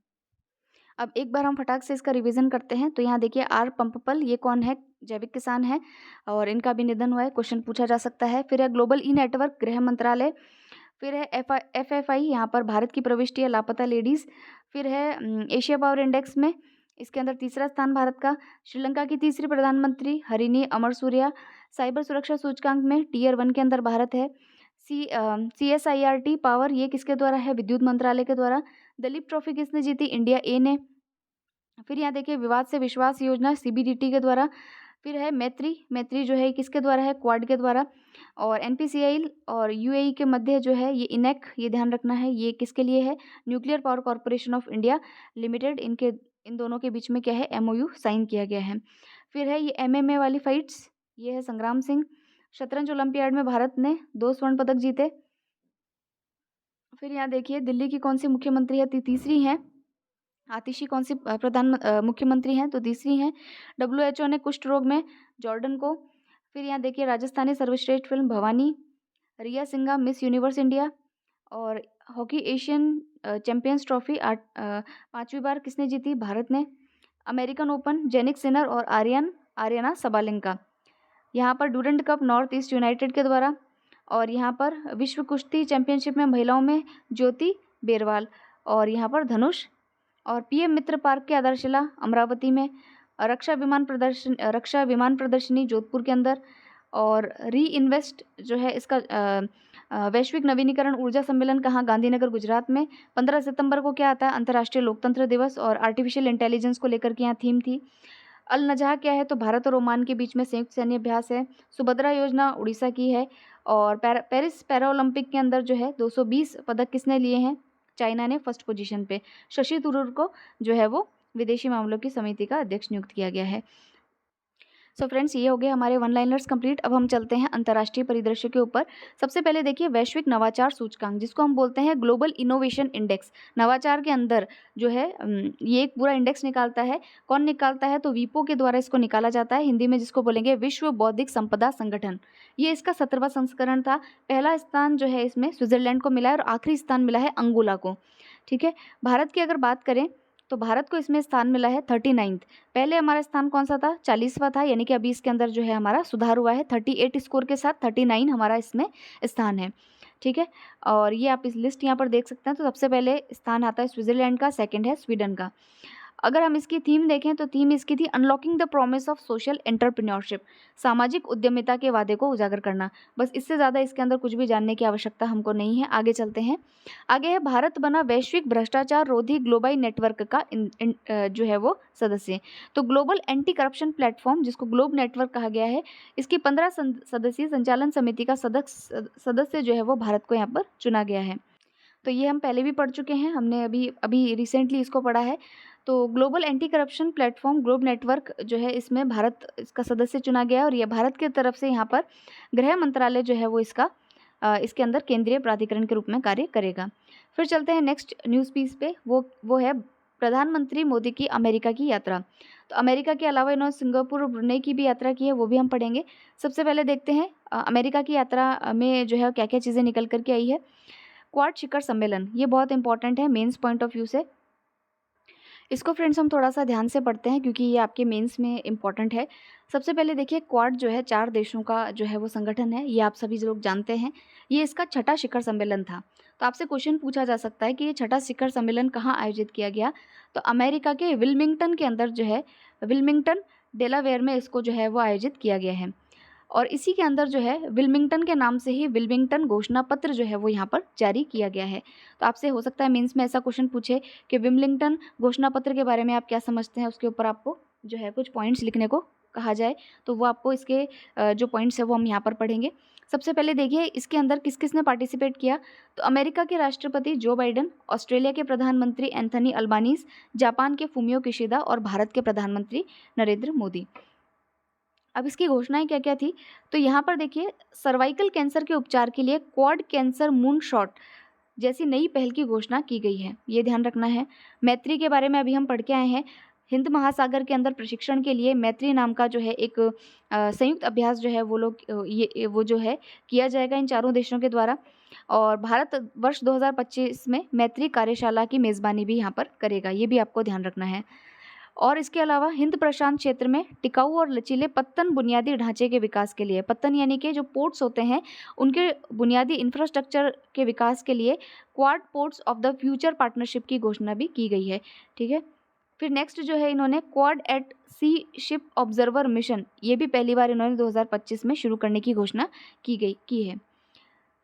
अब एक बार हम फटाक से इसका रिवीजन करते हैं। तो यहाँ देखिए आर पंपपल ये कौन है? जैविक किसान है और इनका भी निधन हुआ है, क्वेश्चन पूछा जा सकता है। फिर है ग्लोबल ई नेटवर्क गृह मंत्रालय। फिर है FFI, यहाँ पर भारत की प्रविष्टि है लापता लेडीज़। फिर है एशिया पावर इंडेक्स में इसके अंदर तीसरा स्थान भारत का। श्रीलंका की तीसरी प्रधानमंत्री हरिनी अमरसूरिया साइबर सुरक्षा सूचकांक में टियर 1 के अंदर भारत है। CSIRT पावर ये किसके द्वारा है? विद्युत मंत्रालय के द्वारा। दलीप ट्रॉफी किसने जीती? इंडिया ए ने। फिर यहाँ देखिए विवाद से विश्वास योजना CBDT के द्वारा। फिर है मैत्री जो है किसके द्वारा है? क्वाड के द्वारा। और NPCI और UAE के मध्य जो है ये इनेक, ये ध्यान रखना है, ये किसके लिए है? Nuclear power corporation of India limited, इन दोनों के बीच में क्या है? MOU साइन किया गया है। फिर है ये MMA वाली फाइट्स, ये है संग्राम सिंह। शतरंज ओलंपियाड में भारत ने 2 स्वर्ण पदक जीते। फिर यहाँ देखिए दिल्ली की कौन सी मुख्यमंत्री है? तीसरी हैं। आतिशी कौन सी मुख्यमंत्री हैं? तो तीसरी हैं। WHO ने कुष्ठ रोग में जॉर्डन को। फिर यहाँ देखिए राजस्थानी सर्वश्रेष्ठ फिल्म भवानी। रिया सिंघा मिस यूनिवर्स इंडिया। और हॉकी एशियन चैंपियंस ट्रॉफी 5वीं बार किसने जीती? भारत ने। अमेरिकन ओपन जेनिक सिनर और आर्यना सबालेंका। यहाँ पर Durand cup north east United के द्वारा। और यहाँ पर विश्व कुश्ती चैंपियनशिप में महिलाओं में ज्योति बेरवाल। और यहाँ पर धनुष। और PM मित्र पार्क के आधारशिला अमरावती में। रक्षा विमान प्रदर्शनी जोधपुर के अंदर। और री इन्वेस्ट जो है इसका वैश्विक नवीनीकरण ऊर्जा सम्मेलन कहाँ? गांधीनगर गुजरात में। 15 सितंबर को क्या आता है? अंतर्राष्ट्रीय लोकतंत्र दिवस। और आर्टिफिशियल इंटेलिजेंस को लेकर के यहाँ थीम थी। अल नजहा क्या है? तो भारत और ओमान के बीच में संयुक्त सैन्य अभ्यास है। सुभद्रा योजना उड़ीसा की है। और पेरिस पैरा ओलंपिक के अंदर जो है 220 पदक किसने लिए हैं? चाइना ने फर्स्ट पोजीशन पे। शशि थरूर को जो है वो विदेशी मामलों की समिति का अध्यक्ष नियुक्त किया गया है। सो फ्रेंड्स ये हो गए हमारे वन लाइनर्स कंप्लीट। अब हम चलते हैं अंतर्राष्ट्रीय परिदृश्य के ऊपर। सबसे पहले देखिए वैश्विक नवाचार सूचकांक, जिसको हम बोलते हैं ग्लोबल इनोवेशन इंडेक्स। नवाचार के अंदर जो है ये एक पूरा इंडेक्स निकालता है। कौन निकालता है? तो वीपो के द्वारा इसको निकाला जाता है, हिंदी में जिसको बोलेंगे विश्व बौद्धिक संपदा संगठन। ये इसका 17वां संस्करण था। पहला स्थान जो है इसमें स्विट्जरलैंड को मिला है और आखिरी स्थान मिला है अंगोला को। ठीक है, भारत की अगर बात करें तो भारत को इसमें स्थान मिला है 39th। पहले हमारा स्थान कौन सा था? 40वां था, यानी कि अभी इसके अंदर जो है हमारा सुधार हुआ है। 38 स्कोर के साथ 39 हमारा इसमें स्थान है। ठीक है, और ये आप इस लिस्ट यहाँ पर देख सकते हैं। तो सबसे पहले स्थान आता है स्विट्जरलैंड का, सेकंड है स्वीडन का। अगर हम इसकी थीम देखें तो थीम इसकी थी unlocking the promise of social entrepreneurship, सामाजिक उद्यमिता के वादे को उजागर करना। बस इससे ज़्यादा इसके अंदर कुछ भी जानने की आवश्यकता हमको नहीं है। आगे चलते हैं। आगे है भारत बना वैश्विक भ्रष्टाचार रोधी ग्लोबल नेटवर्क का जो है वो सदस्य। तो ग्लोबल एंटी करप्शन प्लेटफॉर्म, जिसको ग्लोब नेटवर्क कहा गया है, इसकी 15 सदस्यीय संचालन समिति का सदस्य जो है वो भारत को यहाँ पर चुना गया है। तो ये हम पहले भी पढ़ चुके हैं, हमने अभी रिसेंटली इसको पढ़ा है। तो global anti corruption platform globe network जो है इसमें भारत इसका सदस्य चुना गया है। और यह भारत की तरफ से यहाँ पर गृह मंत्रालय जो है वो इसके अंदर केंद्रीय प्राधिकरण के रूप में कार्य करेगा। फिर चलते हैं नेक्स्ट न्यूज़ पीस पे। वो है प्रधानमंत्री मोदी की अमेरिका की यात्रा। तो अमेरिका के अलावा इन्होंने सिंगापुर और ब्रुनेई की भी यात्रा की है, वो भी हम पढ़ेंगे। सबसे पहले देखते हैं अमेरिका की यात्रा में जो है क्या क्या चीज़ें निकल करके आई है। क्वाड शिखर सम्मेलन, ये बहुत इंपॉर्टेंट है मेंस पॉइंट ऑफ व्यू से। इसको फ्रेंड्स हम थोड़ा सा ध्यान से पढ़ते हैं क्योंकि ये आपके मेंस में इंपॉर्टेंट है। सबसे पहले देखिए क्वाड जो है 4 देशों का जो है वो संगठन है, ये आप सभी लोग जानते हैं। ये इसका 6ठा शिखर सम्मेलन था। तो आपसे क्वेश्चन पूछा जा सकता है कि ये 6ठा शिखर सम्मेलन कहाँ आयोजित किया गया? तो अमेरिका के विल्मिंगटन के अंदर जो है, विल्मिंगटन डेलावेयर में इसको जो है वो आयोजित किया गया है। और इसी के अंदर जो है विल्मिंगटन के नाम से ही विल्मिंगटन घोषणा पत्र जो है वो यहाँ पर जारी किया गया है। तो आपसे हो सकता है मेंस में ऐसा क्वेश्चन पूछे कि विल्मिंगटन घोषणा पत्र के बारे में आप क्या समझते हैं, उसके ऊपर आपको जो है कुछ पॉइंट्स लिखने को कहा जाए, तो वो आपको इसके जो पॉइंट्स है वो हम यहाँ पर पढ़ेंगे। सबसे पहले देखिए इसके अंदर किस किस ने पार्टिसिपेट किया। तो अमेरिका के राष्ट्रपति जो बाइडेन, ऑस्ट्रेलिया के प्रधानमंत्री एंथनी अल्बानीज, जापान के फुमियो किशिदा और भारत के प्रधानमंत्री नरेंद्र मोदी। अब इसकी घोषणाएं क्या क्या थी? तो यहाँ पर देखिए सर्वाइकल कैंसर के उपचार के लिए क्वाड कैंसर मून शॉट जैसी नई पहल की घोषणा की गई है, ये ध्यान रखना है। मैत्री के बारे में अभी हम पढ़ के आए हैं। हिंद महासागर के अंदर प्रशिक्षण के लिए मैत्री नाम का जो है एक संयुक्त अभ्यास जो है वो जो है किया जाएगा इन चारों देशों के द्वारा। और भारत वर्ष 2025 में मैत्री कार्यशाला की मेज़बानी भी यहाँ पर करेगा, ये भी आपको ध्यान रखना है। और इसके अलावा हिंद प्रशांत क्षेत्र में टिकाऊ और लचीले पत्तन बुनियादी ढांचे के विकास के लिए, पत्तन यानी कि जो पोर्ट्स होते हैं उनके बुनियादी इंफ्रास्ट्रक्चर के विकास के लिए quad ports of the future partnership की घोषणा भी की गई है। ठीक है, फिर नेक्स्ट जो है इन्होंने क्वाड एट सी शिप ऑब्जर्वर मिशन, ये भी पहली बार इन्होंने 2025 में शुरू करने की घोषणा की है।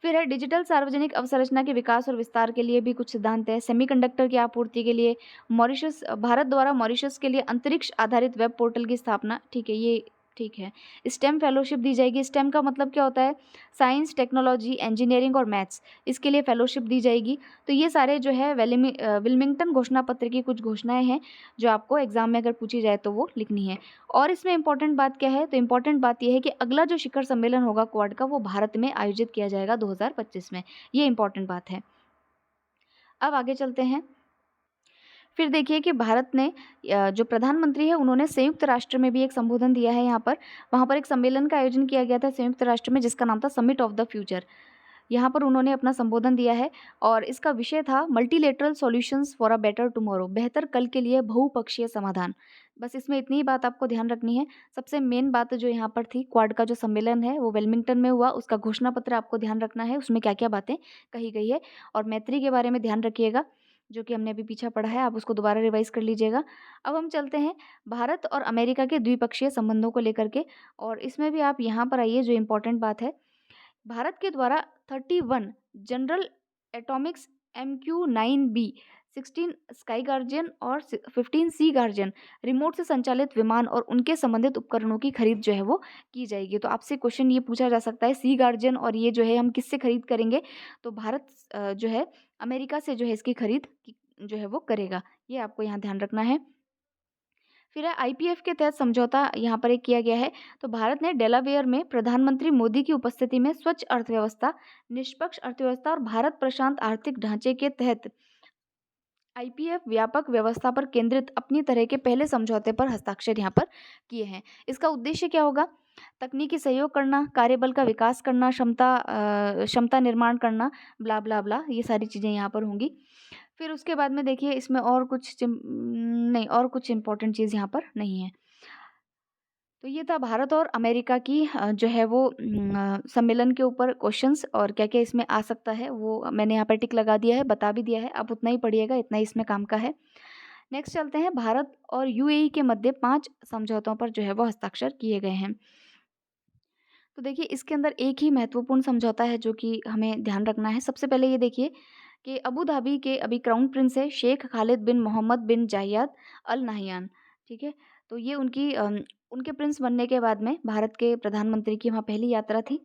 फिर है डिजिटल सार्वजनिक अवसंरचना के विकास और विस्तार के लिए भी कुछ सिद्धांत है। सेमीकंडक्टर की आपूर्ति के लिए मॉरिशस, भारत द्वारा मॉरिशस के लिए अंतरिक्ष आधारित वेब पोर्टल की स्थापना, ठीक है, ये ठीक है। स्टेम फेलोशिप दी जाएगी। स्टेम का मतलब क्या होता है? साइंस, टेक्नोलॉजी, इंजीनियरिंग और मैथ्स, इसके लिए फेलोशिप दी जाएगी। तो ये सारे जो है विल्मिंगटन घोषणा पत्र की कुछ घोषणाएं हैं जो आपको एग्जाम में अगर पूछी जाए तो वो लिखनी है। और इसमें इंपॉर्टेंट बात क्या है? तो इंपॉर्टेंट बात यह है कि अगला जो शिखर सम्मेलन होगा क्वाड का, वो भारत में आयोजित किया जाएगा 2025 में। ये इंपॉर्टेंट बात है। अब आगे चलते हैं। फिर देखिए कि भारत ने जो प्रधानमंत्री है उन्होंने संयुक्त राष्ट्र में भी एक संबोधन दिया है। वहाँ पर एक सम्मेलन का आयोजन किया गया था संयुक्त राष्ट्र में, जिसका नाम था समिट ऑफ द फ्यूचर। यहाँ पर उन्होंने अपना संबोधन दिया है और इसका विषय था multilateral solutions for a better tomorrow, बेहतर कल के लिए बहुपक्षीय समाधान। बस इसमें इतनी ही बात आपको ध्यान रखनी है। सबसे मेन बात जो यहाँ पर थी, क्वाड का जो सम्मेलन है वो वेलमिंगटन में हुआ, उसका घोषणा पत्र आपको ध्यान रखना है, उसमें क्या क्या बातें कही गई है। और मैत्री के बारे में ध्यान रखिएगा, जो कि हमने अभी पीछे पढ़ा है, आप उसको दोबारा रिवाइज कर लीजिएगा। अब हम चलते हैं भारत और अमेरिका के द्विपक्षीय संबंधों को लेकर के, और इसमें भी आप यहाँ पर आइए, जो इम्पोर्टेंट बात है, भारत के द्वारा 31 general Atomics MQ-9B, 16 sky guardian और 15 सी गार्जियन रिमोट से संचालित विमान और उनके संबंधित उपकरणों की खरीद जो है वो की जाएगी। तो आपसे क्वेश्चन ये पूछा जा सकता है, सी गार्जियन और ये जो है हम किससे खरीद करेंगे? तो भारत जो है अमेरिका से जो है इसकी खरीद जो है वो करेगा। ये आपको यहाँ ध्यान रखना है। फिर है IPF के तहत समझौता यहाँ पर एक किया गया है। तो भारत ने डेलावेयर में प्रधानमंत्री मोदी की उपस्थिति में स्वच्छ अर्थव्यवस्था, निष्पक्ष अर्थव्यवस्था और भारत प्रशांत आर्थिक ढांचे के तहत IPF व्यापक व्यवस्था पर केंद्रित अपनी तरह के पहले समझौते पर हस्ताक्षर यहाँ पर किए हैं। इसका उद्देश्य क्या होगा? तकनीकी सहयोग करना, कार्यबल का विकास करना, क्षमता निर्माण करना, ब्ला ब्ला ब्ला, ये सारी चीज़ें यहाँ पर होंगी। फिर उसके बाद में देखिए इसमें और कुछ नहीं, और कुछ इम्पोर्टेंट चीज़ यहाँ पर नहीं है। तो ये था भारत और अमेरिका की जो है वो सम्मेलन के ऊपर क्वेश्चंस, और क्या क्या इसमें आ सकता है वो मैंने यहाँ पर टिक लगा दिया है, बता भी दिया है। आप उतना ही पढ़िएगा, इतना ही इसमें काम का है। नेक्स्ट चलते हैं, भारत और UAE के मध्य 5 समझौतों पर जो है वो हस्ताक्षर किए गए हैं। तो देखिए इसके अंदर एक ही महत्वपूर्ण समझौता है जो कि हमें ध्यान रखना है। सबसे पहले ये देखिए कि अबू धाबी के अभी क्राउन प्रिंस है शेख खालिद बिन मोहम्मद बिन जायद अल नाहियान, ठीक है। तो ये उनके प्रिंस बनने के बाद में भारत के प्रधानमंत्री की वहाँ पहली यात्रा थी।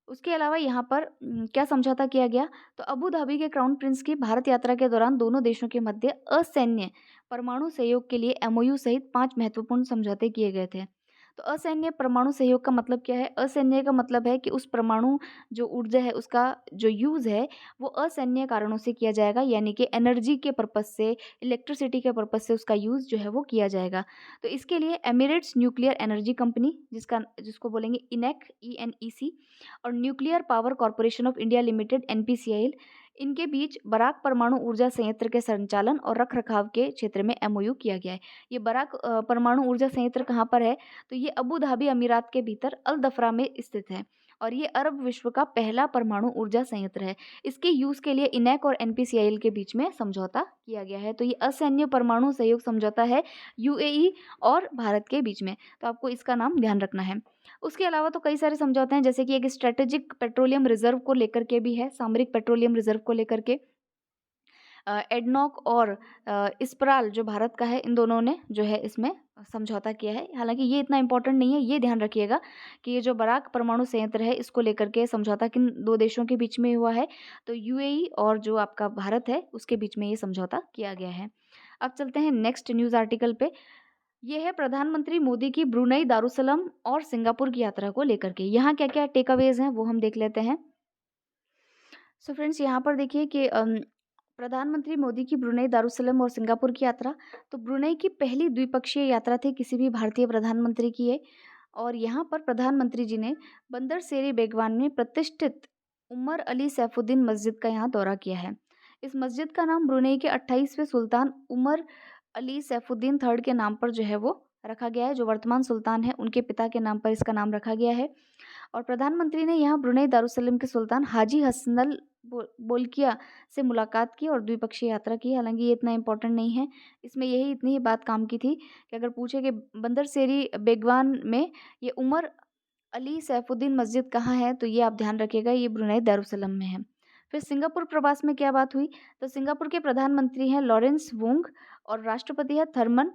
उसके अलावा यहाँ पर क्या समझौता किया गया? तो अबू धाबी के क्राउन प्रिंस की भारत यात्रा के दौरान दोनों देशों के मध्य असैन्य परमाणु सहयोग के लिए MOU सहित 5 महत्वपूर्ण समझौते किए गए थे। तो असैन्य परमाणु सहयोग का मतलब क्या है? असैन्य का मतलब है कि उस परमाणु जो ऊर्जा है उसका जो यूज़ है वो असैन्य कारणों से किया जाएगा, यानी कि एनर्जी के पर्पज़ से, इलेक्ट्रिसिटी के पर्पज़ से उसका यूज़ जो है वो किया जाएगा। तो इसके लिए एमिरेट्स न्यूक्लियर एनर्जी कंपनी, जिसको बोलेंगे इनेक, ENEC, और nuclear power corporation of India limited NPCIL, इनके बीच बराक परमाणु ऊर्जा संयंत्र के संचालन और रखरखाव के क्षेत्र में MOU किया गया है। ये बराक परमाणु ऊर्जा संयंत्र कहाँ पर है? तो ये अबू धाबी अमीरात के भीतर अल दफरा में स्थित है और ये अरब विश्व का पहला परमाणु ऊर्जा संयंत्र है। इसके यूज़ के लिए इनेक और NPCIL के बीच में समझौता किया गया है। तो ये असैन्य परमाणु सहयोग समझौता है UAE और भारत के बीच में, तो आपको इसका नाम ध्यान रखना है। उसके अलावा तो कई सारे समझौते हैं, जैसे कि एक स्ट्रेटेजिक पेट्रोलियम रिजर्व को लेकर के भी है, सामरिक पेट्रोलियम रिजर्व को लेकर के। एडनॉक और इस्पराल जो भारत का है, इन दोनों ने जो है इसमें समझौता किया है। हालांकि ये इतना इंपॉर्टेंट नहीं है, ये ध्यान रखिएगा कि ये जो बराक परमाणु संयंत्र है इसको लेकर के समझौता किन 2 देशों के बीच में हुआ है? तो UAE और जो आपका भारत है उसके बीच में ये समझौता किया गया है। अब चलते हैं नेक्स्ट न्यूज़ आर्टिकल पे। ये है प्रधानमंत्री मोदी की ब्रुनई, दारुसलाम और सिंगापुर की यात्रा को लेकर के। यहाँ क्या क्या टेक अवेज हैं वो हम देख लेते हैं। सो फ्रेंड्स, यहाँ पर देखिए कि प्रधानमंत्री मोदी की ब्रुनई, दारुसलाम और सिंगापुर की यात्रा। तो ब्रुनई की पहली द्विपक्षीय यात्रा थी किसी भी भारतीय प्रधानमंत्री की है, और यहाँ पर प्रधानमंत्री जी ने बंदर सेरी बेगवान में प्रतिष्ठित उमर अली सैफुद्दीन मस्जिद का यहाँ दौरा किया है। इस मस्जिद का नाम ब्रुनई के 28वें सुल्तान उमर अली सैफुद्दीन थर्ड के नाम पर जो है वो रखा गया है। जो वर्तमान सुल्तान है उनके पिता के नाम पर इसका नाम रखा गया है। और प्रधानमंत्री ने यहाँ ब्रुनई दारुसलाम के सुल्तान हाजी हसनल बोल्किया से मुलाकात की और द्विपक्षीय यात्रा की। हालाँकि ये इतना इम्पोर्टेंट नहीं है। इसमें यही इतनी ही बात काम की थी कि अगर पूछे कि बंदरसेरी बेगवान में ये उमर अली सैफुद्दीन मस्जिद कहाँ है? तो ये आप ध्यान रखिएगा, ये ब्रुनेई दारुसलाम में है। फिर सिंगापुर प्रवास में क्या बात हुई? तो सिंगापुर के प्रधानमंत्री हैं लॉरेंस वोंग और राष्ट्रपति है थरमन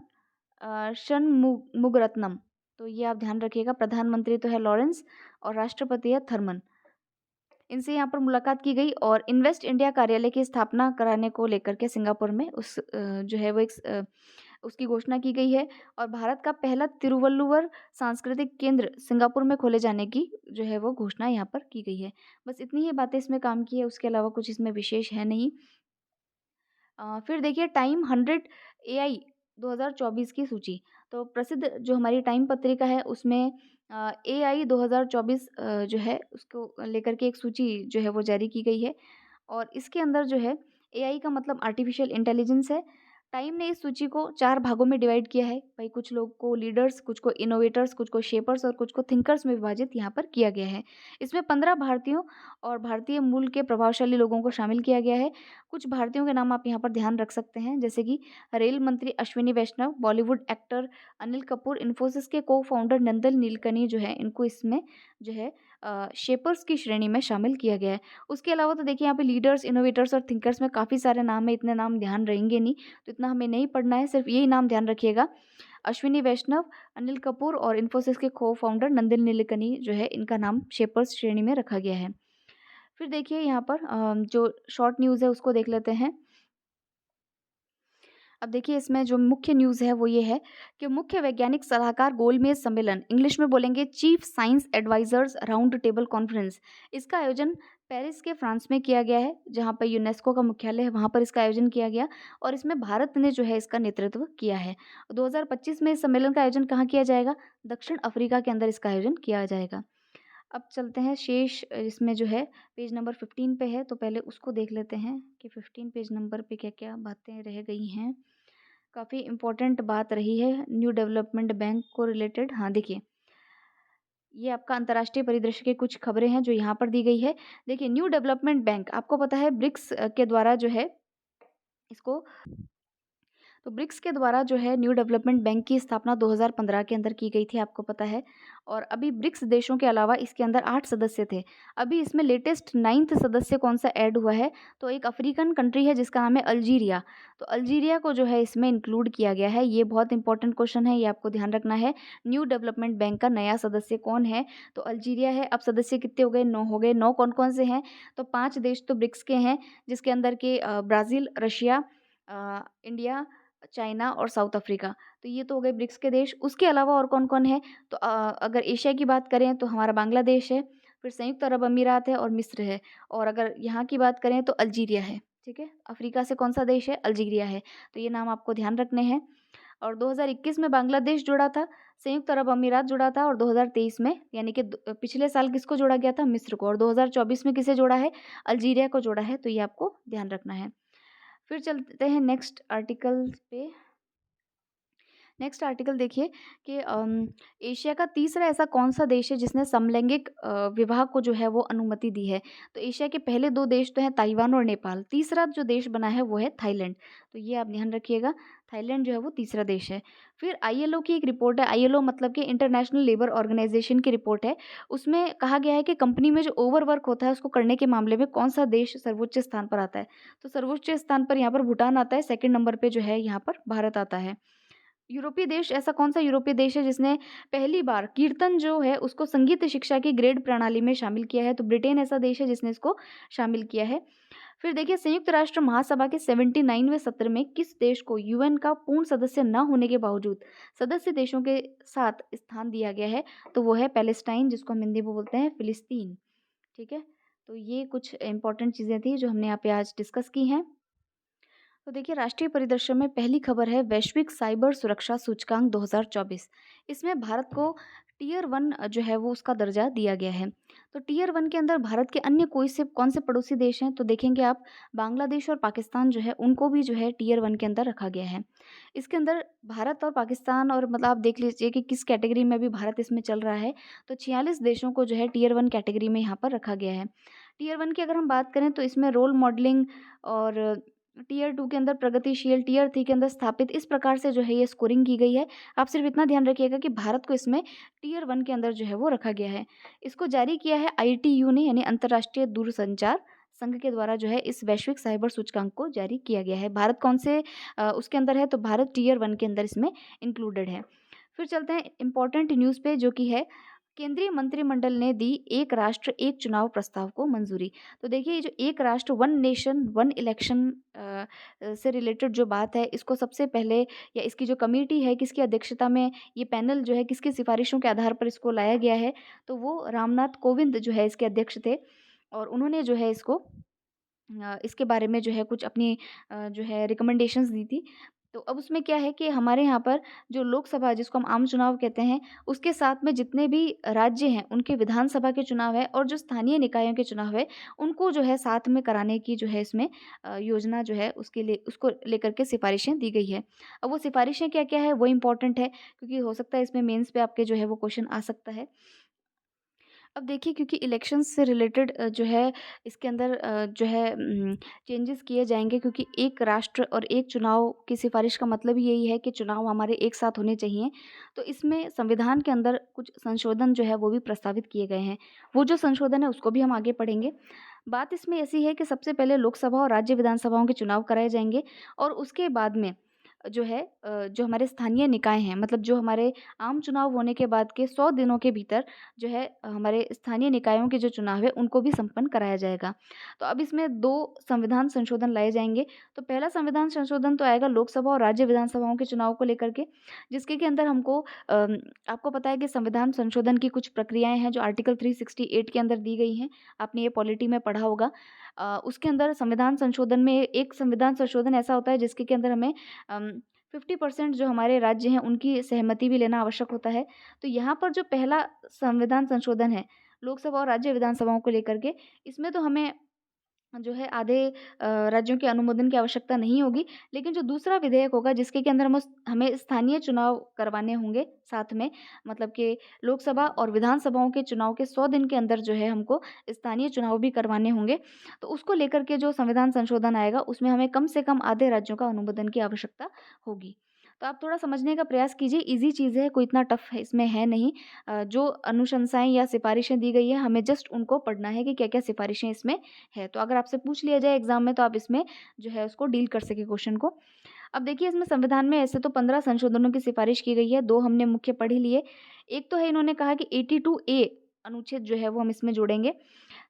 शनमुगरत्नम। तो ये आप ध्यान रखिएगा, प्रधानमंत्री तो है लॉरेंस और राष्ट्रपति है थरमन। इनसे यहाँ पर मुलाकात की गई और इन्वेस्ट इंडिया कार्यालय की स्थापना कराने को लेकर के सिंगापुर में जो है वो उसकी घोषणा की गई है और भारत का पहला तिरुवल्लुवर सांस्कृतिक केंद्र सिंगापुर में खोले जाने की जो है वो घोषणा यहाँ पर की गई है। बस इतनी ही बातें इसमें काम की है, उसके अलावा कुछ इसमें विशेष है नहीं। फिर देखिए टाइम 100 एआई 2024 की सूची। तो प्रसिद्ध जो हमारी टाइम पत्रिका है उसमें एआई 2024 जो है उसको लेकर के एक सूची जो है वो जारी की गई है और इसके अंदर जो है एआई का मतलब आर्टिफिशियल इंटेलिजेंस है। टाइम ने इस सूची को 4 भागों में डिवाइड किया है। भाई कुछ लोग को लीडर्स, कुछ को इनोवेटर्स, कुछ को शेपर्स और कुछ को थिंकर्स में विभाजित यहाँ पर किया गया है। इसमें 15 भारतीयों और भारतीय मूल के प्रभावशाली लोगों को शामिल किया गया है। कुछ भारतीयों के नाम आप यहाँ पर ध्यान रख सकते हैं, जैसे कि रेल मंत्री अश्विनी वैष्णव, बॉलीवुड एक्टर अनिल कपूर, इन्फोसिस के को-फाउंडर नंदन नीलकनी जो है, इनको इसमें जो है शेपर्स की श्रेणी में शामिल किया गया है। उसके अलावा तो देखिए यहाँ पे लीडर्स, इनोवेटर्स और थिंकर्स में काफ़ी सारे नाम हैं, इतने नाम ध्यान रहेंगे नहीं, तो इतना हमें नहीं पढ़ना है, सिर्फ यही नाम ध्यान रखिएगा। अश्विनी वैष्णव, अनिल कपूर और इन्फोसिस के को-फाउंडर नंदन नीलेकनी जो है, इनका नाम शेपर्स श्रेणी में रखा गया है। फिर देखिए यहाँ पर जो शॉर्ट न्यूज़ है उसको देख लेते हैं। अब देखिए इसमें जो मुख्य न्यूज़ है वो ये है कि मुख्य वैज्ञानिक सलाहकार गोलमेज सम्मेलन, इंग्लिश में बोलेंगे chief science advisers round table conference, इसका आयोजन पेरिस के फ्रांस में किया गया है, जहाँ पर यूनेस्को का मुख्यालय है, वहाँ पर इसका आयोजन किया गया और इसमें भारत ने जो है इसका नेतृत्व किया है। 2025 में इस सम्मेलन का आयोजन कहाँ किया जाएगा? दक्षिण अफ्रीका के अंदर इसका आयोजन किया जाएगा। अब चलते हैं शेष इसमें जो है पेज नंबर 15 पे है, तो पहले उसको देख लेते हैं कि 15 पेज नंबर पे क्या-क्या बातें रह गई हैं। काफ़ी इम्पोर्टेंट बात रही है न्यू डेवलपमेंट बैंक को रिलेटेड। हाँ, देखिए ये आपका अंतर्राष्ट्रीय परिदृश्य की कुछ खबरें हैं जो यहाँ पर दी गई है। देखिए न्यू डेवलपमेंट बैंक आपको पता है ब्रिक्स के द्वारा जो है इसको तो ब्रिक्स के द्वारा जो है न्यू डेवलपमेंट बैंक की स्थापना 2015 के अंदर की गई थी, आपको पता है। और अभी ब्रिक्स देशों के अलावा इसके अंदर 8 सदस्य थे। अभी इसमें लेटेस्ट 9th सदस्य कौन सा ऐड हुआ है? तो एक अफ्रीकन कंट्री है जिसका नाम है अल्जीरिया। तो अल्जीरिया को जो है इसमें इंक्लूड किया गया है। ये बहुत इंपॉर्टेंट क्वेश्चन है, ये आपको ध्यान रखना है। न्यू डेवलपमेंट बैंक का नया सदस्य कौन है? तो अल्जीरिया है। अब सदस्य कितने हो गए? 9 हो गए। 9 कौन-कौन से हैं? तो 5 देश तो ब्रिक्स के हैं, जिसके अंदर के ब्राज़ील, रशिया, इंडिया, चाइना और साउथ अफ्रीका। तो ये तो हो गए ब्रिक्स के देश। उसके अलावा और कौन-कौन है? तो अगर एशिया की बात करें तो हमारा बांग्लादेश है, फिर संयुक्त अरब अमीरात है और मिस्र है। और अगर यहाँ की बात करें तो अल्जीरिया है, ठीक है? अफ्रीका से कौन-सा देश है? अल्जीरिया है। तो ये नाम आपको ध्यान रखने हैं। और 2021 में बांग्लादेश जुड़ा था, संयुक्त अरब अमीरात जुड़ा था और 2023 में यानी कि पिछले साल किसको जोड़ा गया था? मिस्र को। और 2024 में किसे जोड़ा है? अल्जीरिया को जोड़ा है। तो ये आपको ध्यान रखना है। फिर चलते हैं नेक्स्ट आर्टिकल पे। नेक्स्ट आर्टिकल देखिए कि एशिया का तीसरा ऐसा कौन-सा देश है जिसने समलैंगिक विवाह को जो है वो अनुमति दी है? तो एशिया के पहले 2 देश तो हैं ताइवान और नेपाल, तीसरा जो देश बना है वो है थाईलैंड। तो ये आप ध्यान रखिएगा, थाईलैंड जो है वो तीसरा देश है। फिर आईएलओ की एक रिपोर्ट है, आईएलओ मतलब कि इंटरनेशनल लेबर ऑर्गनाइजेशन की रिपोर्ट है। उसमें कहा गया है कि कंपनी में जो ओवरवर्क होता है उसको करने के मामले में कौन-सा देश सर्वोच्च स्थान पर आता है? तो सर्वोच्च स्थान पर यहाँ पर भूटान आता है, सेकंड नंबर पे जो है यहाँ पर भारत आता है। यूरोपीय देश ऐसा कौन-सा यूरोपीय देश है जिसने पहली बार कीर्तन जो है उसको संगीत शिक्षा की ग्रेड प्रणाली में शामिल किया है? तो ब्रिटेन ऐसा देश है जिसने इसको शामिल किया है। फिर देखिए संयुक्त राष्ट्र महासभा के 79वें सत्र में किस देश को यूएन का पूर्ण सदस्य न होने के बावजूद सदस्य देशों के साथ स्थान दिया गया है? तो वो है पैलेस्टाइन, जिसको हम हिंदी में बोलते हैं फिलिस्तीन, ठीक है? तो ये कुछ इम्पोर्टेंट चीज़ें थी जो हमने यहाँ पे आज डिस्कस की हैं। तो देखिए राष्ट्रीय परिदृश्य में पहली खबर है वैश्विक साइबर सुरक्षा सूचकांक 2024। इसमें भारत को टियर 1 जो है वो उसका दर्जा दिया गया है। तो टियर 1 के अंदर भारत के अन्य कोई से कौन से पड़ोसी देश हैं? तो देखेंगे आप बांग्लादेश और पाकिस्तान जो है उनको भी जो है टियर 1 के अंदर रखा गया है। इसके अंदर भारत और पाकिस्तान और मतलब आप देख लीजिए कि किस कैटेगरी में अभी भारत इसमें चल रहा है। तो 46 देशों को जो है टियर 1 कैटेगरी में यहाँ पर रखा गया है। टियर 1 की अगर हम बात करें तो इसमें रोल मॉडलिंग और टियर 2 के अंदर प्रगतिशील, टियर 3 के अंदर स्थापित, इस प्रकार से जो है ये स्कोरिंग की गई है। आप सिर्फ़ इतना ध्यान रखिएगा कि भारत को इसमें टियर 1 के अंदर जो है वो रखा गया है। इसको जारी किया है आईटीयू ने, यानी अंतर्राष्ट्रीय दूरसंचार संघ के द्वारा जो है इस वैश्विक साइबर सूचकांक को जारी किया गया है। भारत कौन से उसके अंदर है, तो भारत टियर 1 के अंदर इसमें इंक्लूडेड है। फिर चलते हैं इम्पोर्टेंट न्यूज़ पे, जो कि है केंद्रीय मंत्रिमंडल ने दी एक राष्ट्र एक चुनाव प्रस्ताव को मंजूरी। तो देखिए, ये जो एक राष्ट्र वन नेशन वन इलेक्शन से रिलेटेड जो बात है, इसको सबसे पहले, या इसकी जो कमेटी है, किसकी अध्यक्षता में ये पैनल जो है, किसकी सिफारिशों के आधार पर इसको लाया गया है, तो वो रामनाथ कोविंद जो है इसके अध्यक्ष थे। और उन्होंने जो है इसके बारे में जो है कुछ अपनी जो है रिकमेंडेशंस दी थी। तो अब उसमें क्या है कि हमारे यहाँ पर जो लोकसभा, जिसको हम आम चुनाव कहते हैं, उसके साथ में जितने भी राज्य हैं, उनके विधानसभा के चुनाव है, और जो स्थानीय निकायों के चुनाव है, उनको जो है साथ में कराने की जो है इसमें योजना जो है, उसके लिए, उसको लेकर के सिफ़ारिशें दी गई है। अब वो सिफ़ारिशें क्या-क्या है, वो इम्पोर्टेंट है, क्योंकि हो सकता है इसमें मेंस पे आपके जो है वो क्वेश्चन आ सकता है। अब देखिए, क्योंकि इलेक्शंस से रिलेटेड जो है इसके अंदर जो है चेंजेस किए जाएँगे, क्योंकि एक राष्ट्र और एक चुनाव की सिफ़ारिश का मतलब ही यही है कि चुनाव हमारे एक साथ होने चाहिए। तो इसमें संविधान के अंदर कुछ संशोधन जो है वो भी प्रस्तावित किए गए हैं। वो जो संशोधन है उसको भी हम आगे पढ़ेंगे। बात इसमें ऐसी है कि सबसे पहले लोकसभा और राज्य विधानसभाओं के चुनाव कराए जाएँगे, और उसके बाद में जो है जो हमारे स्थानीय निकाय हैं, मतलब जो हमारे आम चुनाव होने के बाद के 100 दिनों के भीतर जो है हमारे स्थानीय निकायों के जो चुनाव है, उनको भी संपन्न कराया जाएगा। तो अब इसमें 2 संविधान संशोधन लाए जाएँगे। तो पहला संविधान संशोधन तो आएगा लोकसभा और राज्य विधानसभाओं के चुनाव को लेकर के, जिसके के अंदर हमको आपको पता है कि संविधान संशोधन की कुछ प्रक्रियाएँ हैं जो आर्टिकल 368 के अंदर दी गई हैं। आपने ये पॉलिटी में पढ़ा होगा। उसके अंदर संविधान संशोधन में एक संविधान संशोधन ऐसा होता है जिसके के अंदर हमें 50% जो हमारे राज्य हैं, उनकी सहमति भी लेना आवश्यक होता है। तो यहाँ पर जो पहला संविधान संशोधन है, लोकसभा और राज्य विधानसभाओं को लेकर के, इसमें तो हमें जो है आधे राज्यों के अनुमोदन की आवश्यकता नहीं होगी। लेकिन जो दूसरा विधेयक होगा, जिसके के अंदर हमें स्थानीय चुनाव करवाने होंगे साथ में, मतलब कि लोकसभा और विधानसभाओं के चुनाव के 100 दिन के अंदर जो है हमको स्थानीय चुनाव भी करवाने होंगे। तो उसको लेकर के जो संविधान संशोधन आएगा, उसमें हमें कम से कम आधे राज्यों का अनुमोदन की आवश्यकता होगी। तो आप थोड़ा समझने का प्रयास कीजिए, ईज़ी चीज़ है, कोई इतना टफ है इसमें है नहीं। जो अनुशंसाएँ या सिफ़ारिशें दी गई हैं, हमें जस्ट उनको पढ़ना है कि क्या-क्या सिफ़ारिशें इसमें है। तो अगर आपसे पूछ लिया जाए एग्ज़ाम में, तो आप इसमें जो है उसको डील कर सकें क्वेश्चन को। अब देखिए, इसमें संविधान में ऐसे तो 15 संशोधनों की सिफ़ारिश की गई है, 2 हमने मुख्य पढ़ ही लिए। एक तो है, इन्होंने कहा कि 82A अनुच्छेद जो है वो हम इसमें जोड़ेंगे,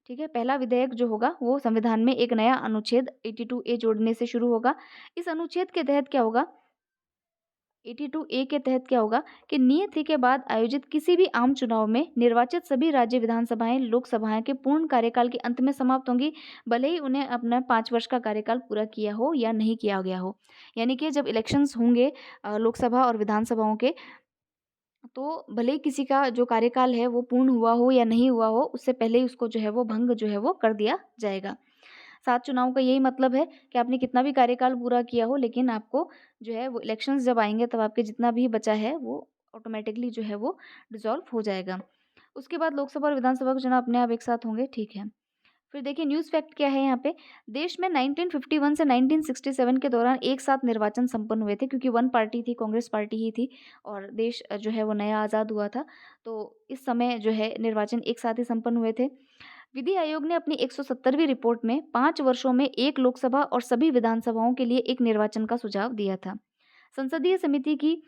ठीक है? पहला विधेयक जो होगा वो संविधान में एक नया अनुच्छेद 82A जोड़ने से शुरू होगा। इस अनुच्छेद के तहत क्या होगा, 82A के तहत क्या होगा कि नियत तिथि के बाद आयोजित किसी भी आम चुनाव में निर्वाचित सभी राज्य विधानसभाएं लोकसभाएं के पूर्ण कार्यकाल के अंत में समाप्त होंगी, भले ही उन्हें अपना 5 वर्ष का कार्यकाल पूरा किया हो या नहीं किया गया हो। यानी कि जब इलेक्शंस होंगे लोकसभा और विधानसभाओं के, तो भले ही किसी का जो कार्यकाल है वो पूर्ण हुआ हो या नहीं हुआ हो, उससे पहले ही उसको जो है वो भंग जो है वो कर दिया जाएगा। 7 चुनाव का यही मतलब है कि आपने कितना भी कार्यकाल पूरा किया हो, लेकिन आपको जो है वो इलेक्शंस जब आएँगे, तब आपके जितना भी बचा है वो ऑटोमैटिकली जो है वो डिसॉल्व हो जाएगा। उसके बाद लोकसभा और विधानसभा के चुनाव अपने आप एक साथ होंगे, ठीक है। फिर देखिए, न्यूज़ फैक्ट क्या है यहाँ पे, देश में 1951 से 1967 के दौरान एक साथ निर्वाचन संपन्न हुए थे, क्योंकि वन पार्टी थी, कांग्रेस पार्टी ही थी, और देश जो है वो नया आज़ाद हुआ था। तो इस समय जो है निर्वाचन एक साथ ही संपन्न हुए थे। विधि आयोग ने अपनी 170वीं रिपोर्ट में 5 वर्षों में 1 लोकसभा और सभी विधानसभाओं के लिए एक निर्वाचन का सुझाव दिया था। संसदीय समिति की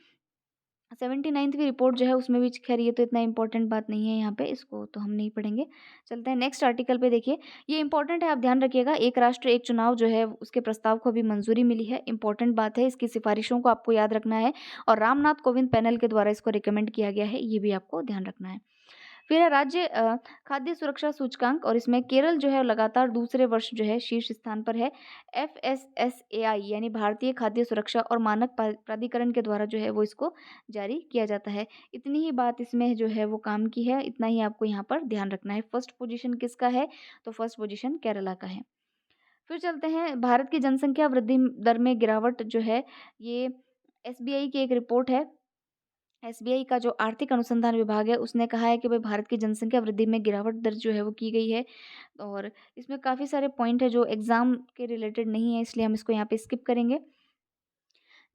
79वीं रिपोर्ट जो है उसमें भी, खैर ये तो इतना इम्पोर्टेंट बात नहीं है यहाँ पे, इसको तो हम नहीं पढ़ेंगे। चलते हैं नेक्स्ट आर्टिकल पे। देखिए, ये इम्पोर्टेंट है, आप ध्यान रखिएगा। एक राष्ट्र एक चुनाव जो है उसके प्रस्ताव को अभी मंजूरी मिली है, इम्पोर्टेंट बात है, इसकी सिफारिशों को आपको याद रखना है, और रामनाथ कोविंद पैनल के द्वारा इसको रिकमेंड किया गया है, ये भी आपको ध्यान रखना है। फिर है राज्य खाद्य सुरक्षा सूचकांक, और इसमें केरल जो है लगातार दूसरे वर्ष जो है शीर्ष स्थान पर है। FSSAI यानी भारतीय खाद्य सुरक्षा और मानक प्राधिकरण के द्वारा जो है वो इसको जारी किया जाता है। इतनी ही बात इसमें जो है वो काम की है, इतना ही आपको यहाँ पर ध्यान रखना है। फर्स्ट पोजीशन किसका है, तो फर्स्ट पोजीशन केरला का है। फिर चलते हैं, भारत की जनसंख्या वृद्धि दर में गिरावट जो है, ये SBI की एक रिपोर्ट है, एसबीआई का जो आर्थिक अनुसंधान विभाग है उसने कहा है कि भाई भारत की जनसंख्या वृद्धि में गिरावट दर्ज जो है वो की गई है। और इसमें काफ़ी सारे पॉइंट है जो एग्ज़ाम के रिलेटेड नहीं है, इसलिए हम इसको यहाँ पे स्किप करेंगे।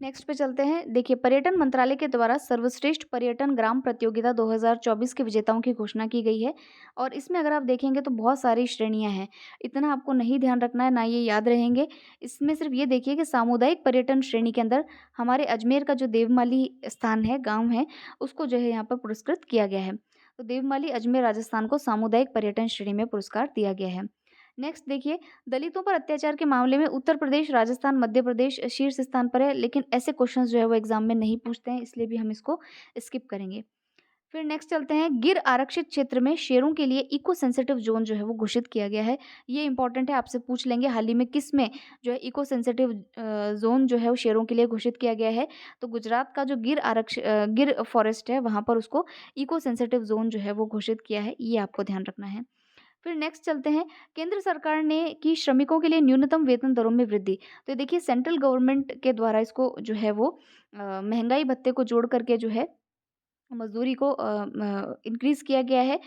नेक्स्ट पे चलते हैं। देखिए, पर्यटन मंत्रालय के द्वारा सर्वश्रेष्ठ पर्यटन ग्राम प्रतियोगिता 2024 के विजेताओं की घोषणा की गई है। और इसमें अगर आप देखेंगे तो बहुत सारी श्रेणियां हैं। इतना आपको नहीं ध्यान रखना है, ना ये याद रहेंगे। इसमें सिर्फ ये देखिए कि सामुदायिक पर्यटन श्रेणी के अंदर हमारे अजमेर का जो देवमाली स्थान है, गाँव है, उसको जो है यहाँ पर पुरस्कृत किया गया है। तो देवमाली अजमेर राजस्थान को सामुदायिक पर्यटन श्रेणी में पुरस्कार दिया गया है। नेक्स्ट देखिए, दलितों पर अत्याचार के मामले में उत्तर प्रदेश, राजस्थान, मध्य प्रदेश शीर्ष स्थान पर है, लेकिन ऐसे क्वेश्चंस जो है वो एग्जाम में नहीं पूछते हैं, इसलिए भी हम इसको स्किप करेंगे। फिर नेक्स्ट चलते हैं। गिर आरक्षित क्षेत्र में शेरों के लिए इको सेंसिटिव जोन जो है वो घोषित किया गया है। ये इंपॉर्टेंट है, आपसे पूछ लेंगे हाल ही में किस में जो है इको सेंसिटिव जोन जो है वो शेरों के लिए घोषित किया गया है। तो गुजरात का जो गिर फॉरेस्ट है वहाँ पर उसको इको सेंसिटिव जोन जो है वो घोषित किया है, ये आपको ध्यान रखना है। फिर नेक्स्ट चलते हैं। केंद्र सरकार ने की श्रमिकों के लिए न्यूनतम वेतन दरों में वृद्धि। तो देखिए, सेंट्रल गवर्नमेंट के द्वारा इसको जो है वो महंगाई भत्ते को जोड़ करके जो है मजदूरी को इंक्रीज किया गया है,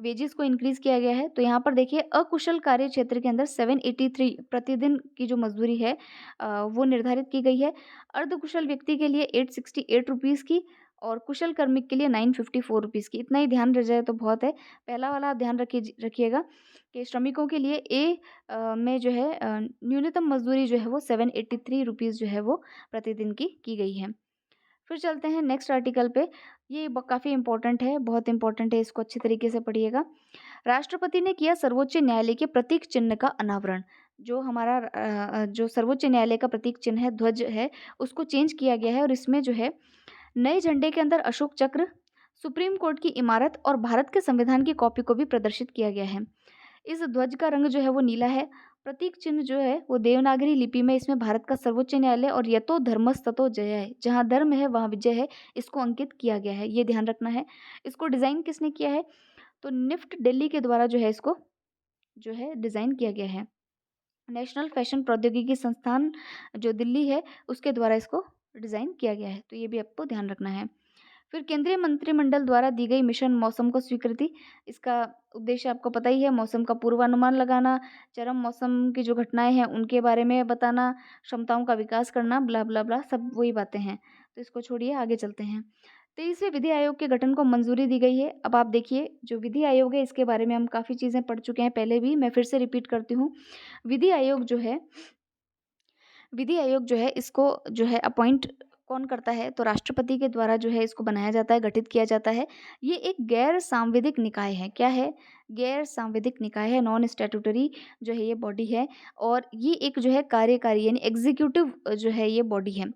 वेजेस को इंक्रीज किया गया है। तो यहाँ पर देखिए, अकुशल कार्य क्षेत्र के अंदर 783 प्रतिदिन की जो मजदूरी है वो निर्धारित की गई है। अर्धकुशल व्यक्ति के लिए 868 रुपीज़ की, और कुशल कार्मिक के लिए 954 रुपीज़ की। इतना ही ध्यान रह जाए तो बहुत है। पहला वाला आप ध्यान रखिएगा कि श्रमिकों के लिए में जो है न्यूनतम मजदूरी जो है वो 783 रुपीज़ जो है वो प्रतिदिन की गई है। फिर चलते हैं नेक्स्ट आर्टिकल पे। ये काफ़ी इंपॉर्टेंट है, बहुत इंपॉर्टेंट है, इसको अच्छी तरीके से पढ़िएगा। राष्ट्रपति ने किया सर्वोच्च न्यायालय के प्रतीक चिन्ह का अनावरण। जो हमारा जो सर्वोच्च न्यायालय का प्रतीक चिन्ह है, ध्वज है, उसको चेंज किया गया है। और इसमें जो है नए झंडे के अंदर अशोक चक्र, सुप्रीम कोर्ट की इमारत और भारत के संविधान की कॉपी को भी प्रदर्शित किया गया है। इस ध्वज का रंग जो है वो नीला है। प्रतीक चिन्ह जो है वो देवनागरी लिपि में इसमें भारत का सर्वोच्च न्यायालय और यतो धर्मस्ततो जय है, जहाँ धर्म है वहाँ विजय है, इसको अंकित किया गया है, ये ध्यान रखना है। इसको डिज़ाइन किसने किया है? तो निफ्ट दिल्ली के द्वारा जो है इसको जो है डिज़ाइन किया गया है। नेशनल फैशन प्रौद्योगिकी संस्थान जो दिल्ली है उसके द्वारा इसको डिज़ाइन किया गया है, तो ये भी आपको ध्यान रखना है। फिर केंद्रीय मंत्रिमंडल द्वारा दी गई मिशन मौसम को स्वीकृति। इसका उद्देश्य आपको पता ही है, मौसम का पूर्वानुमान लगाना, चरम मौसम की जो घटनाएं हैं उनके बारे में बताना, क्षमताओं का विकास करना, ब्ला ब्ला ब्ला, सब वही बातें हैं। तो इसको छोड़िए, आगे चलते हैं। 23वें विधि आयोग के गठन को मंजूरी दी गई है। अब आप देखिए, जो विधि आयोग है इसके बारे में हम काफ़ी चीज़ें पढ़ चुके हैं पहले भी, मैं फिर से रिपीट करती हूँ। विधि आयोग जो है विधि आयोग जो है इसको जो है अपॉइंट कौन करता है? तो राष्ट्रपति के द्वारा जो है इसको बनाया जाता है, गठित किया जाता है। ये एक गैर सांविधिक निकाय है। क्या है? गैर सांविधिक निकाय है, नॉन स्टैट्यूटरी जो है ये बॉडी है। और ये एक जो है कार्यकारी यानी एग्जीक्यूटिव जो है ये बॉडी है।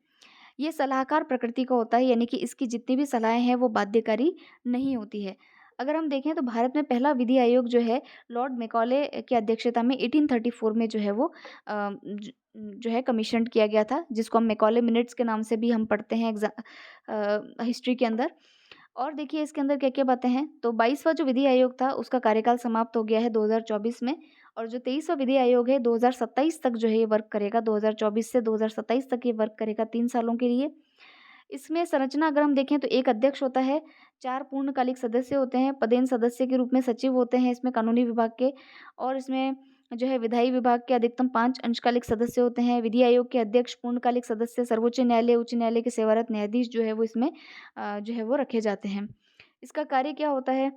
ये सलाहकार प्रकृति का होता है, यानी कि इसकी जितनी भी सलाहें हैं वो बाध्यकारी नहीं होती है। अगर हम देखें तो भारत में पहला विधि आयोग जो है लॉर्ड मैकॉले की अध्यक्षता में 1834 में जो है वो जो है कमीशन किया गया था, जिसको हम मैकॉले मिनट्स के नाम से भी हम पढ़ते हैं हिस्ट्री के अंदर। और देखिए इसके अंदर क्या-क्या बातें हैं, तो 22वां जो विधि आयोग था उसका कार्यकाल समाप्त हो गया है 2024 में। और जो 23वां विधि आयोग है 2027 तक जो है ये वर्क करेगा, 2024 से 2027 तक ये वर्क करेगा, 3 सालों के लिए। इसमें संरचना अगर हम देखें तो एक अध्यक्ष होता है, 4 पूर्णकालिक सदस्य होते हैं, पदेन सदस्य के रूप में सचिव होते हैं इसमें कानूनी विभाग के। और इसमें जो है विधायी विभाग के अधिकतम 5 अंशकालिक सदस्य होते हैं। विधि आयोग के अध्यक्ष, पूर्णकालिक सदस्य, सर्वोच्च न्यायालय, उच्च न्यायालय के सेवारत न्यायाधीश जो है वो इसमें जो है वो रखे जाते हैं। इसका कार्य क्या होता है?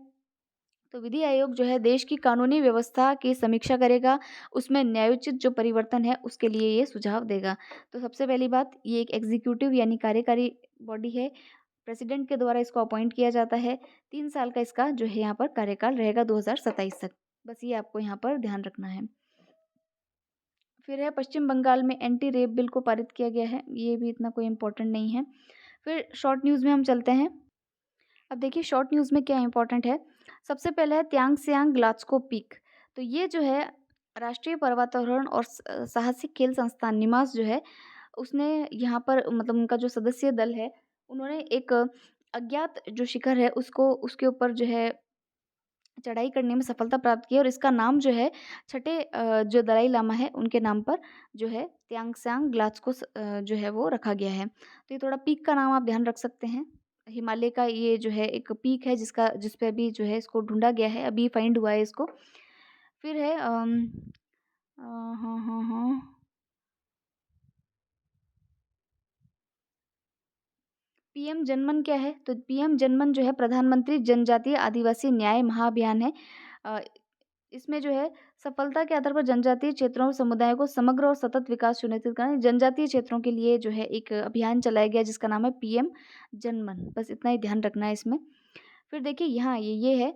तो विधि आयोग जो है देश की कानूनी व्यवस्था की समीक्षा करेगा, उसमें न्यायोचित जो परिवर्तन है उसके लिए ये सुझाव देगा। तो सबसे पहली बात, ये एक एग्जीक्यूटिव यानी कार्यकारी बॉडी है। प्रेसिडेंट के द्वारा इसको अपॉइंट किया जाता है। 3 साल का इसका जो है यहाँ पर कार्यकाल रहेगा, 2027 तक। बस ये आपको यहाँ पर ध्यान रखना है। फिर है पश्चिम बंगाल में एंटी रेप बिल को पारित किया गया है, ये भी इतना कोई इम्पोर्टेंट नहीं है। फिर शॉर्ट न्यूज़ में हम चलते हैं। अब देखिए शॉर्ट न्यूज़ में क्या इम्पोर्टेंट है। सबसे पहले है त्यांगसियांग ग्लास्गो पीक। तो ये जो है राष्ट्रीय पर्वतारोहण और साहसिक खेल संस्थान निमास जो है उसने यहाँ पर मतलब उनका जो सदस्य दल है उन्होंने एक अज्ञात जो शिखर है उसको उसके ऊपर जो है चढ़ाई करने में सफलता प्राप्त की है। और इसका नाम जो है छठे जो दलाई लामा है उनके नाम पर जो है त्यांगस्यांग ग्लात्सको जो है वो रखा गया है। तो ये थोड़ा पीक का नाम आप ध्यान रख सकते हैं। हिमालय का ये जो है एक पीक है जिस पे अभी जो है इसको ढूँढा गया है, अभी फाइंड हुआ है इसको। फिर है हाँ, हाँ, हाँ। पीएम जनमन क्या है? तो पीएम जनमन जो है प्रधानमंत्री जनजातीय आदिवासी न्याय महाअभियान है। अ, इसमें जो है सफलता के आधार पर जनजातीय क्षेत्रों और समुदायों को समग्र और सतत विकास सुनिश्चित करना, जनजातीय क्षेत्रों के लिए जो है एक अभियान चलाया गया जिसका नाम है पीएम जनमन। बस इतना ही ध्यान रखना है इसमें। फिर देखिए यहाँ ये है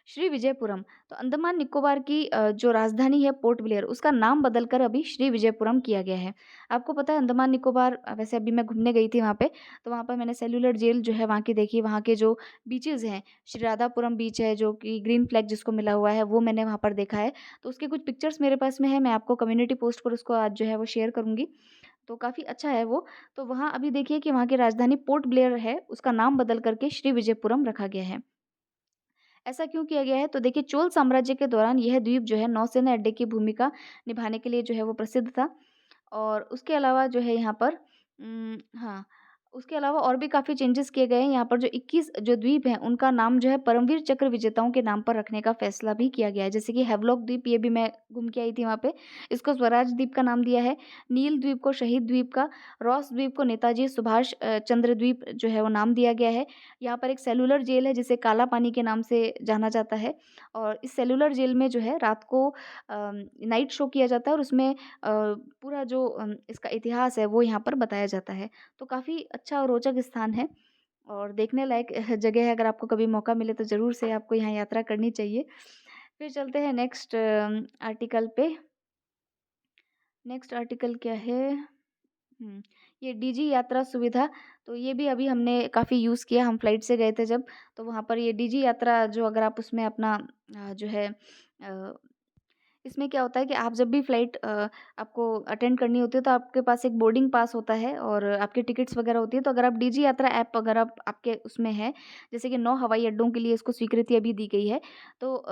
श्री विजयपुरम। तो अंडमान निकोबार की जो राजधानी है पोर्ट ब्लेयर, उसका नाम बदलकर अभी श्री विजयपुरम किया गया है। आपको पता है अंडमान निकोबार, वैसे अभी मैं घूमने गई थी वहाँ पे, तो वहाँ पर मैंने सेल्युलर जेल जो है वहाँ की देखी, वहाँ के जो बीचेज़ हैं, श्री राधापुरम बीच है जो कि ग्रीन फ्लैग जिसको मिला हुआ है, वो मैंने वहाँ पर देखा है। तो उसके कुछ पिक्चर्स मेरे पास में है, मैं आपको कम्युनिटी पोस्ट पर उसको आज जो है वो शेयर करूँगी। तो काफ़ी अच्छा है वो। तो वहाँ अभी देखिए कि वहाँ की राजधानी पोर्ट ब्लेयर है, उसका नाम बदल करके श्री विजयपुरम रखा गया है। ऐसा क्यों किया गया है? तो देखिए चोल साम्राज्य के दौरान यह द्वीप जो है नौसेना अड्डे की भूमिका निभाने के लिए जो है वो प्रसिद्ध था। और उसके अलावा जो है यहाँ पर हाँ, उसके अलावा और भी काफ़ी चेंजेस किए गए हैं। यहाँ पर जो 21 जो द्वीप हैं, उनका नाम जो है परमवीर चक्र विजेताओं के नाम पर रखने का फैसला भी किया गया है। जैसे कि हैवलॉक द्वीप, ये भी मैं घूम के आई थी वहाँ पे, इसको स्वराज द्वीप का नाम दिया है। नील द्वीप को शहीद द्वीप का, रॉस द्वीप को नेताजी सुभाष चंद्र द्वीप जो है वो नाम दिया गया है। यहाँ पर एक सेल्युलर जेल है जिसे काला पानी के नाम से जाना जाता है, और इस सेल्युलर जेल में जो है रात को नाइट शो किया जाता है, और उसमें पूरा जो इसका इतिहास है वो यहाँ पर बताया जाता है। तो काफ़ी अच्छा और रोचक स्थान है और देखने लायक जगह है। अगर आपको कभी मौका मिले तो ज़रूर से आपको यहाँ यात्रा करनी चाहिए। फिर चलते हैं नेक्स्ट आर्टिकल पे। नेक्स्ट आर्टिकल क्या है? ये डीजी यात्रा सुविधा। तो ये भी अभी हमने काफ़ी यूज़ किया, हम फ्लाइट से गए थे जब, तो वहाँ पर ये डीजी यात्रा जो अगर आप उसमें अपना जो है इसमें क्या होता है कि आप जब भी फ्लाइट आपको अटेंड करनी होती है तो आपके पास एक बोर्डिंग पास होता है और आपकी टिकट्स वगैरह होती है। तो अगर आप डीजी यात्रा ऐप अगर आप आपके उसमें है, जैसे कि 9 हवाई अड्डों के लिए इसको स्वीकृति अभी दी गई है। तो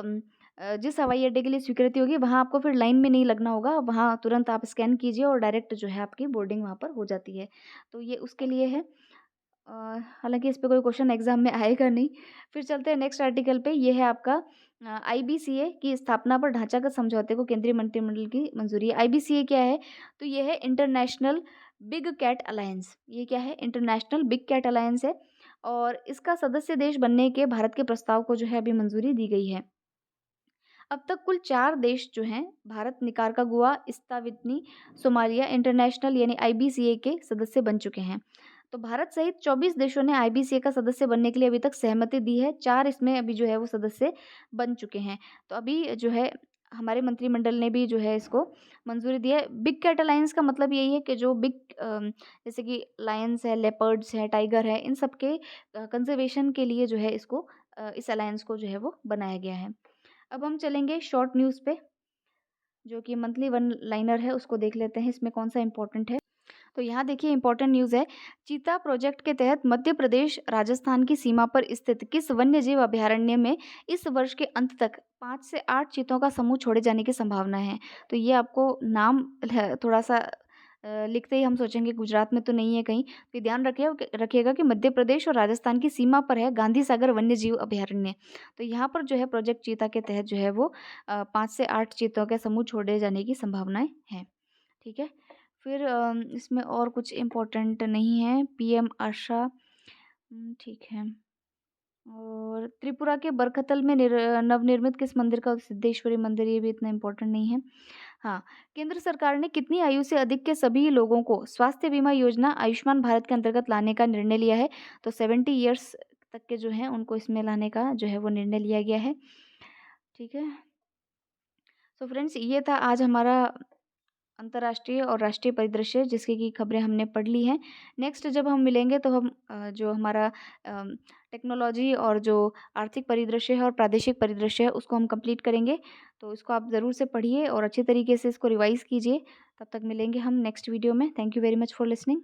जिस हवाई अड्डे के लिए स्वीकृति होगी वहाँ आपको फिर लाइन में नहीं लगना होगा, वहाँ तुरंत आप स्कैन कीजिए और डायरेक्ट जो है आपकी बोर्डिंग वहाँ पर हो जाती है। तो ये उसके लिए है। अ, हालाँकि इस पे कोई क्वेश्चन एग्ज़ाम में आएगा नहीं। फिर चलते हैं नेक्स्ट आर्टिकल पे, ये है आपका आईबीसीए की स्थापना पर ढांचागत समझौते को केंद्रीय मंत्रिमंडल की मंजूरी। आईबीसीए क्या है? तो ये है इंटरनेशनल बिग कैट अलायंस। ये क्या है? इंटरनेशनल बिग कैट अलायंस है, और इसका सदस्य देश बनने के भारत के प्रस्ताव को जो है अभी मंजूरी दी गई है। अब तक कुल 4 देश जो हैं, भारत, निकारागुआ, इस्तावानी, सोमालिया इंटरनेशनल यानी आईबीसीए के सदस्य बन चुके हैं। तो भारत सहित 24 देशों ने आईबीसीए का सदस्य बनने के लिए अभी तक सहमति दी है। 4 इसमें अभी जो है वो सदस्य बन चुके हैं। तो अभी जो है हमारे मंत्रिमंडल ने भी जो है इसको मंजूरी दी है। बिग कैट अलायंस का मतलब यही है कि जो जैसे कि लायंस है, लेपर्ड्स है, टाइगर है, इन सब के कंज़र्वेशन के लिए जो है इसको इस अलायंस को जो है वो बनाया गया है। अब हम चलेंगे शॉर्ट न्यूज़ पे, जो कि मंथली वन लाइनर है, उसको देख लेते हैं इसमें कौन सा इंपॉर्टेंट है। तो यहाँ देखिए इंपॉर्टेंट न्यूज़ है, चीता प्रोजेक्ट के तहत मध्य प्रदेश राजस्थान की सीमा पर स्थित किस वन्य जीव अभयारण्य में इस वर्ष के अंत तक 5 से 8 चीतों का समूह छोड़े जाने की संभावना है। तो ये आपको नाम थोड़ा सा लिखते ही हम सोचेंगे गुजरात में तो नहीं है कहीं, तो ध्यान रखिएगा कि मध्य प्रदेश और राजस्थान की सीमा पर है गांधी सागर वन्य जीव अभयारण्य। तो यहाँ पर जो है प्रोजेक्ट चीता के तहत जो है वो 5 से 8 चीतों के समूह छोड़े जाने की संभावनाएं हैं। ठीक है। फिर इसमें और कुछ इम्पोर्टेंट नहीं है। पीएम आशा ठीक है। और त्रिपुरा के बरखतल में नवनिर्मित किस मंदिर का सिद्धेश्वरी मंदिर, ये भी इतना इम्पोर्टेंट नहीं है। हाँ, केंद्र सरकार ने कितनी आयु से अधिक के सभी लोगों को स्वास्थ्य बीमा योजना आयुष्मान भारत के अंतर्गत लाने का निर्णय लिया है? तो 70 ईयर्स तक के जो हैं उनको इसमें लाने का जो है वो निर्णय लिया गया है। ठीक है। सो फ्रेंड्स, ये था आज हमारा अंतर्राष्ट्रीय और राष्ट्रीय परिदृश्य जिसकी की खबरें हमने पढ़ ली हैं। नेक्स्ट जब हम मिलेंगे तो हम जो हमारा टेक्नोलॉजी और जो आर्थिक परिदृश्य है और प्रादेशिक परिदृश्य है उसको हम कंप्लीट करेंगे। तो इसको आप ज़रूर से पढ़िए और अच्छे तरीके से इसको रिवाइज़ कीजिए। तब तक मिलेंगे हम नेक्स्ट वीडियो में। Thank you very much for listening.